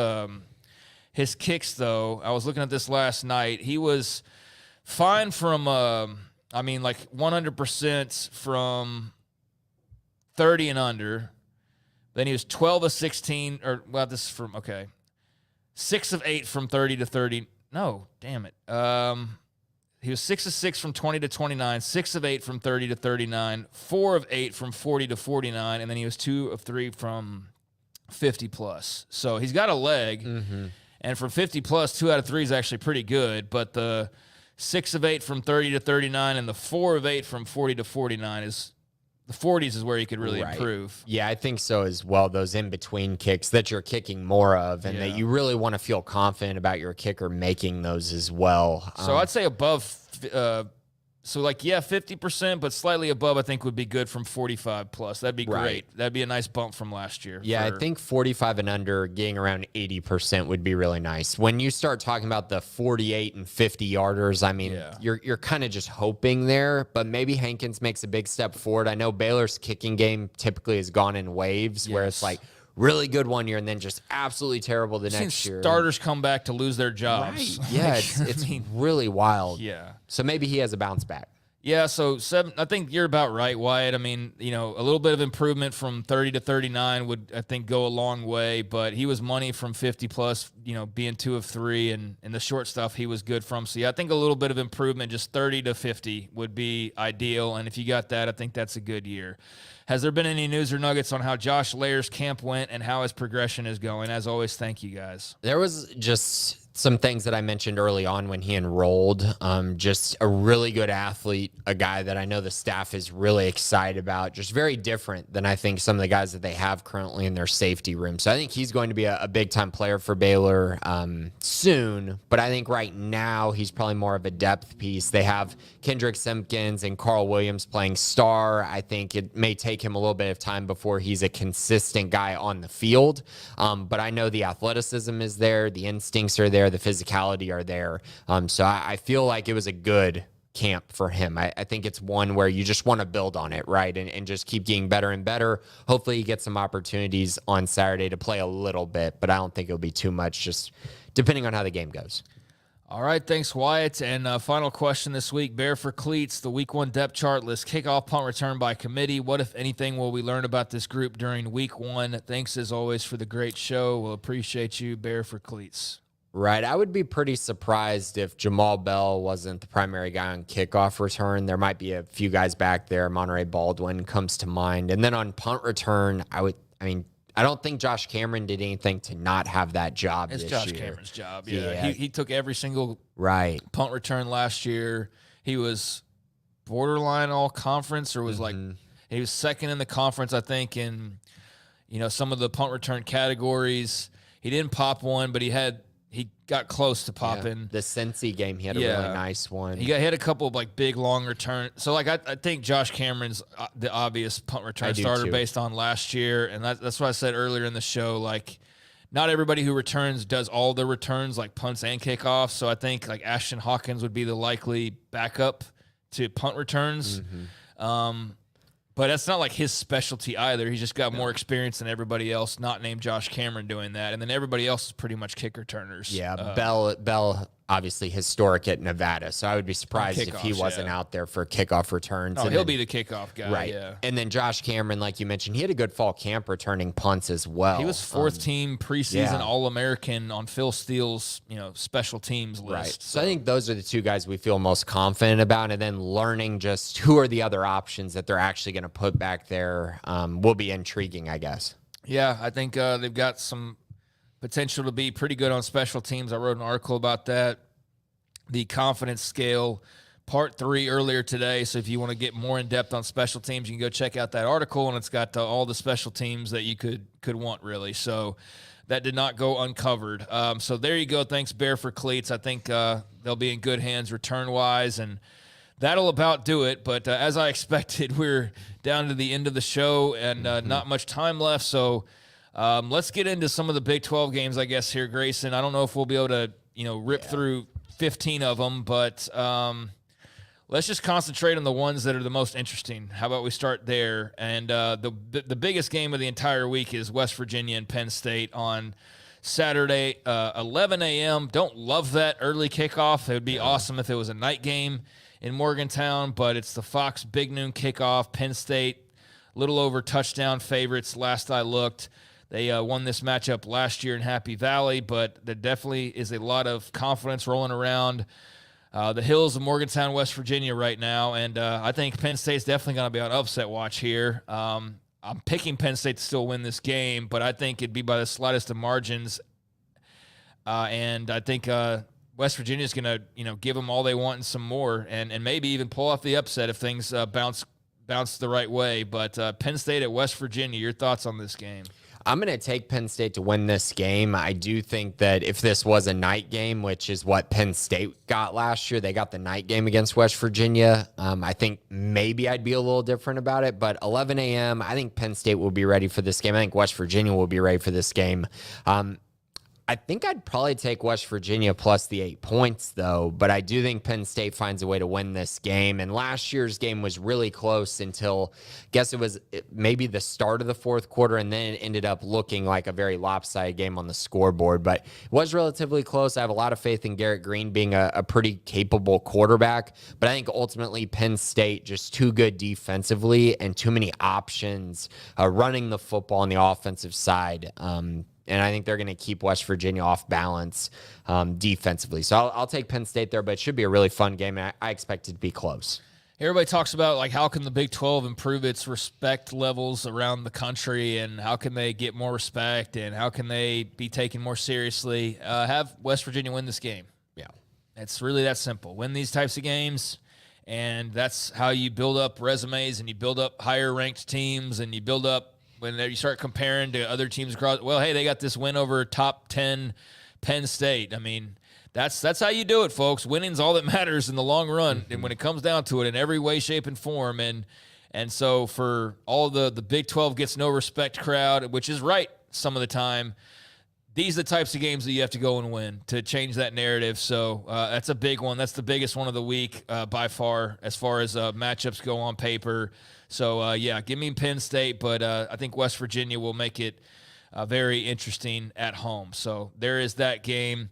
kicks, though, I was looking at this last night. He was fine from I mean, like 100% from 30 and under. Then he was 12 of 16, or, well, this is from, okay. 6 of 8 from 30 to 30. No, damn it. He was 6 of 6 from 20 to 29, 6 of 8 from 30 to 39, 4 of 8 from 40 to 49, and then he was 2 of 3 from 50 plus. So he's got a leg, and from 50 plus, 2 out of 3 is actually pretty good, but the 6 of 8 from 30 to 39 and the 4 of 8 from 40 to 49 is the 40s is where you could really improve. Yeah, I think so as well. Those in-between kicks that you're kicking more of, and that you really want to feel confident about your kicker making those as well. So I'd say above, 50%, but slightly above I think would be good from 45 plus. That'd be great. That'd be a nice bump from last year. Yeah, I think 45 and under, getting around 80% would be really nice. When you start talking about the 48 and 50 yarders, I mean, you're kind of just hoping there, but maybe Hankins makes a big step forward. I know Baylor's kicking game typically has gone in waves where it's like really good one year and then just absolutely terrible the next year. Starters come back to lose their jobs. Right. Yeah, it's really wild. Yeah. So maybe he has a bounce back. Yeah, so 7. I think you're about right, Wyatt. I mean, a little bit of improvement from 30 to 39 would, I think, go a long way. But he was money from 50 plus, being 2 of 3, and the short stuff he was good from. So yeah, I think a little bit of improvement, just 30 to 50 would be ideal. And if you got that, I think that's a good year. Has there been any news or nuggets on how Josh Layer's camp went and how his progression is going? As always, thank you guys. There was just some things that I mentioned early on when he enrolled. Just a really good athlete, a guy that I know the staff is really excited about, just very different than I think some of the guys that they have currently in their safety room. So I think he's going to be a big-time player for Baylor soon, but I think right now he's probably more of a depth piece. They have Kendrick Simpkins and Carl Williams playing star. I think it may take him a little bit of time before he's a consistent guy on the field, but I know the athleticism is there, the instincts are there, the physicality are there. So I feel like it was a good camp for him. I think it's one where you just want to build on it, right? And just keep getting better and better. Hopefully he gets some opportunities on Saturday to play a little bit, but I don't think it'll be too much, just depending on how the game goes. All right, thanks, Wyatt. And final question this week, Bear for Cleats, the Week 1 depth chart list, kickoff, punt return by committee. What, if anything, will we learn about this group during Week 1? Thanks, as always, for the great show. We'll appreciate you, Bear for Cleats. Right. I would be pretty surprised if Jamal Bell wasn't the primary guy on kickoff return. There might be a few guys back there. Monterey Baldwin comes to mind. And then on punt return, I don't think Josh Cameron did anything to not have that job this year. It's Josh Cameron's job, yeah. He took every single punt return last year. He was borderline all-conference, or was he was second in the conference, I think, in some of the punt return categories. He didn't pop one, but he got close to popping. The Cincy game, he had a really nice one. He had a couple of big long return. So I think Josh Cameron's the obvious punt return starter based on last year, and that's what I said earlier in the show. Not everybody who returns does all the returns, like punts and kickoffs. So I think Ashton Hawkins would be the likely backup to punt returns. But that's not his specialty either. He's just got more experience than everybody else, not named Josh Cameron, doing that. And then everybody else is pretty much kick returners. Yeah, Bell obviously historic at Nevada, so I would be surprised if he wasn't out there for kickoff returns. Oh, he'll be the kickoff guy, right? Yeah. And then Josh Cameron, like you mentioned, he had a good fall camp returning punts as well. He was fourth team preseason All-American on Phil Steele's special teams list. Right. So I think those are the two guys we feel most confident about, and then learning just who are the other options that they're actually going to put back there will be intriguing, I guess. Yeah, I think they've got some potential to be pretty good on special teams. I wrote an article about that. The confidence scale, part 3 earlier today. So if you want to get more in depth on special teams, you can go check out that article, and it's got all the special teams that you could want, really. So that did not go uncovered. So there you go. Thanks, Bear for Cleats. I think they'll be in good hands return-wise, and that'll about do it. But as I expected, we're down to the end of the show, and not much time left. So let's get into some of the Big 12 games, I guess, here, Grayson. I don't know if we'll be able to, rip through 15 of them, but let's just concentrate on the ones that are the most interesting. How about we start there? And the biggest game of the entire week is West Virginia and Penn State on Saturday, 11 a.m. Don't love that early kickoff. It would be awesome if it was a night game. in Morgantown, but it's the Fox Big Noon kickoff. Penn State, a little over touchdown favorites last I looked. They won this matchup last year in Happy Valley, but there definitely is a lot of confidence rolling around the hills of Morgantown, West Virginia right now, and I think Penn State's definitely going to be on upset watch here. I'm picking Penn State to still win this game, but I think it'd be by the slightest of margins, and I think West Virginia's going to give them all they want and some more, and maybe even pull off the upset if things bounce the right way. But Penn State at West Virginia, your thoughts on this game? I'm going to take Penn State to win this game. I do think that if this was a night game, which is what Penn State got last year, they got the night game against West Virginia. I think maybe I'd be a little different about it, but 11 a.m., I think Penn State will be ready for this game. I think West Virginia will be ready for this game. I think I'd probably take West Virginia plus the 8 points, though, but I do think Penn State finds a way to win this game. And last year's game was really close until, I guess it was maybe the start of the fourth quarter, and then it ended up looking like a very lopsided game on the scoreboard. But it was relatively close. I have a lot of faith in Garrett Green being a pretty capable quarterback, but I think ultimately Penn State just too good defensively and too many options running the football on the offensive side. And I think they're going to keep West Virginia off balance defensively. So I'll take Penn State there, but it should be a really fun game, and I expect it to be close. Everybody talks about, like, how can the Big 12 improve its respect levels around the country, and how can they get more respect, and how can they be taken more seriously. Have West Virginia win this game. Yeah. It's really that simple. Win these types of games, and that's how you build up resumes, and you build up higher-ranked teams, and you build up when you start comparing to other teams across. Well, hey, they got this win over top 10 Penn State. I mean, that's how you do it, folks. Winning's all that matters in the long run, and when it comes down to it, in every way, shape, and form. And so for all the Big 12 gets no respect crowd, which is right some of the time, these are the types of games that you have to go and win to change that narrative. So that's a big one. That's the biggest one of the week by far as matchups go on paper. So, give me Penn State, but I think West Virginia will make it very interesting at home. So there is that game.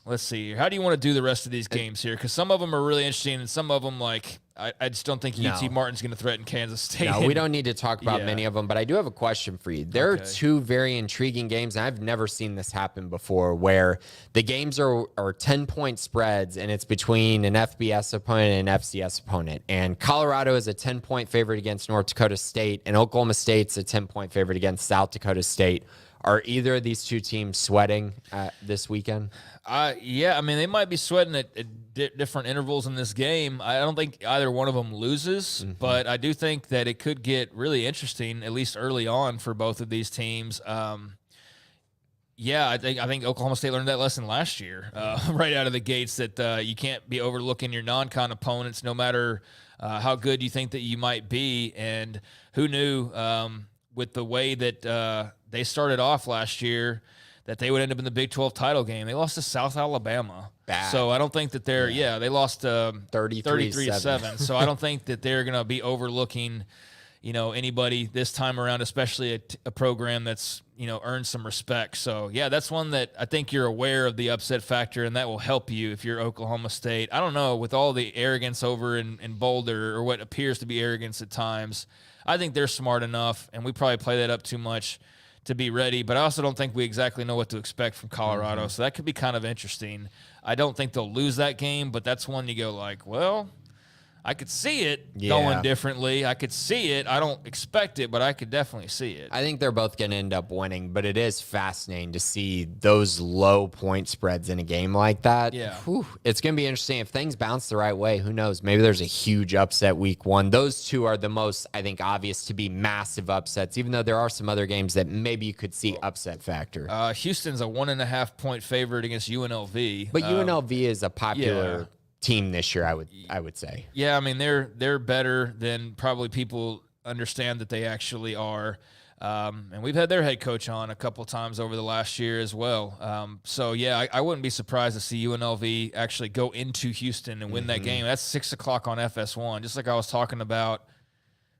Let's see here. How do you want to do the rest of these games here? Because some of them are really interesting, and some of them, like, I just don't think UT Martin's going to threaten Kansas State. No, we don't need to talk about many of them, but I do have a question for you. There are two very intriguing games, and I've never seen this happen before, where the games are 10-point spreads, and it's between an FBS opponent and an FCS opponent. And Colorado is a 10-point favorite against North Dakota State, and Oklahoma State's a 10-point favorite against South Dakota State. Are either of these two teams sweating this weekend? Yeah, I mean, they might be sweating at different intervals in this game. I don't think either one of them loses, but I do think that it could get really interesting, at least early on, for both of these teams. I think Oklahoma State learned that lesson last year, right out of the gates, that you can't be overlooking your non-con opponents, no matter how good you think that you might be. And who knew, with the way that they started off last year, that they would end up in the Big 12 title game. They lost to South Alabama. Bad. So I don't think that they lost 33-7. So I don't think that they're going to be overlooking, anybody this time around, especially a program that's, earned some respect. So, that's one that I think you're aware of the upset factor, and that will help you if you're Oklahoma State. I don't know, with all the arrogance over in Boulder, or what appears to be arrogance at times, I think they're smart enough, and we probably play that up too much to be ready. But I also don't think we exactly know what to expect from Colorado, so that could be kind of interesting. I don't think they'll lose that game, but that's one you go like, well, I could see it going differently. I could see it. I don't expect it, but I could definitely see it. I think they're both going to end up winning, but it is fascinating to see those low point spreads in a game like that. Yeah. Whew, it's going to be interesting. If things bounce the right way, who knows? Maybe there's a huge upset week one. Those two are the most, I think, obvious to be massive upsets, even though there are some other games that maybe you could see upset factor. Houston's a 1.5-point favorite against UNLV. But UNLV is a popular team this year, I would say. Yeah, I mean, they're better than probably people understand that they actually are. And we've had their head coach on a couple times over the last year as well. I wouldn't be surprised to see UNLV actually go into Houston and win that game. That's 6 o'clock on FS1, just like I was talking about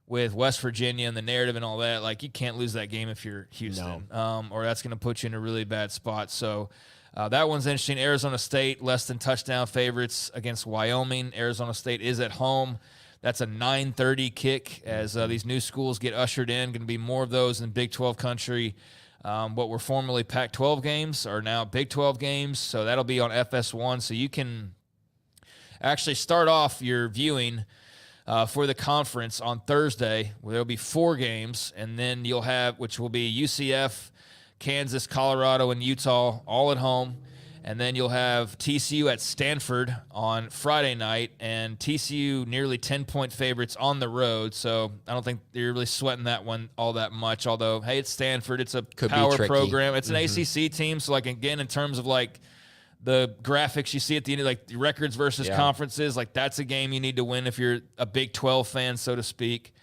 with West Virginia and the narrative and all that. Like, you can't lose that game if you're Houston, or that's going to put you in a really bad spot. So, That one's interesting. Arizona State, less than touchdown favorites against Wyoming. Arizona State is at home. That's a 9:30 kick as these new schools get ushered in. Going to be more of those in Big 12 country. What were formerly Pac-12 games are now Big 12 games, so that'll be on FS1. So you can actually start off your viewing for the conference on Thursday, where there'll be 4 games, and then you'll have, which will be UCF, Kansas, Colorado, and Utah all at home. And then you'll have TCU at Stanford on Friday night, and TCU nearly 10-point favorites on the road. So I don't think you're really sweating that one all that much. Although, hey, it's Stanford. It's a power program. It's an ACC team. So, like, again, in terms of, like, the graphics you see at the end, like the records versus conferences, like that's a game you need to win if you're a Big 12 fan, so to speak.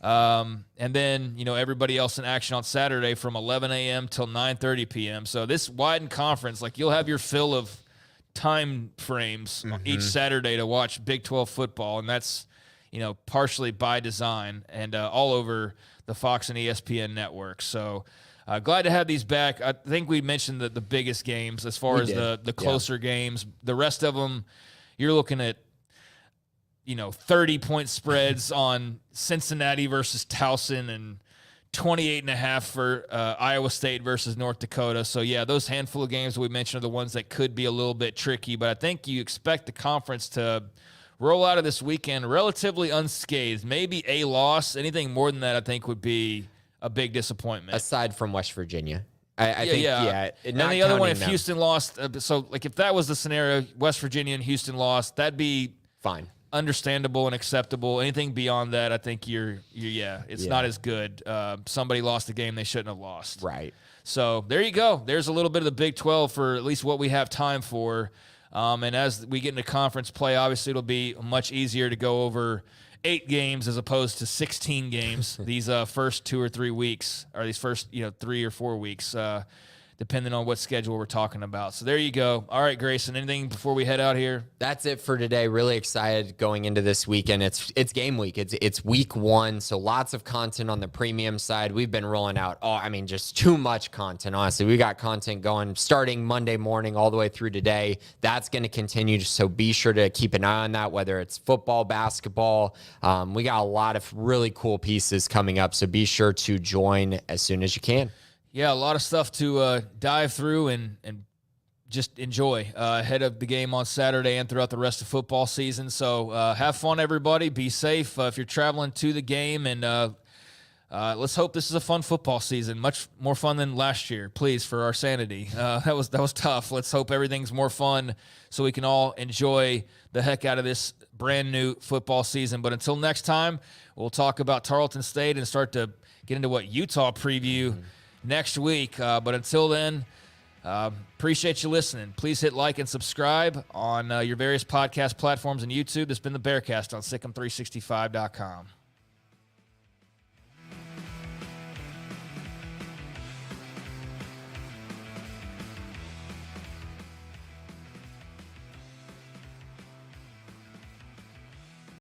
And then, everybody else in action on Saturday from 11 a.m. till 9:30 p.m. So this widened conference, like you'll have your fill of time frames each Saturday to watch Big 12 football. And that's, partially by design and all over the Fox and ESPN networks. So glad to have these back. I think we mentioned the biggest games as far as the closer games. The rest of them, you're looking at, 30-point spreads on Cincinnati versus Towson and 28.5 for Iowa State versus North Dakota. So, yeah, those handful of games we mentioned are the ones that could be a little bit tricky. But I think you expect the conference to roll out of this weekend relatively unscathed. Maybe a loss. Anything more than that, I think, would be a big disappointment. Aside from West Virginia. I think. And the other one, if Houston lost, if that was the scenario, West Virginia and Houston lost, that'd be fine. Understandable and acceptable. Anything beyond that, I think it's not as good. Somebody lost a game they shouldn't have lost. Right. So there you go. There's a little bit of the Big 12 for at least what we have time for. And as we get into conference play, obviously it'll be much easier to go over 8 games as opposed to 16 games these first 2 or 3 weeks, or these first 3 or 4 weeks, depending on what schedule we're talking about. So there you go. All right, Grayson, anything before we head out here? That's it for today. Really excited going into this weekend. It's game week. It's week 1, so lots of content on the premium side. We've been rolling out, just too much content, honestly. We got content going starting Monday morning all the way through today. That's going to continue, so be sure to keep an eye on that, whether it's football, basketball. We got a lot of really cool pieces coming up, so be sure to join as soon as you can. Yeah, a lot of stuff to dive through and just enjoy ahead of the game on Saturday and throughout the rest of football season. So have fun, everybody. Be safe if you're traveling to the game, and let's hope this is a fun football season, much more fun than last year, please, for our sanity. That was tough. Let's hope everything's more fun so we can all enjoy the heck out of this brand new football season. But until next time, we'll talk about Tarleton State and start to get into what Utah preview next week. But until then, appreciate you listening. Please hit like and subscribe on your various podcast platforms and YouTube. This has been the Bearcast on SicEm365.com.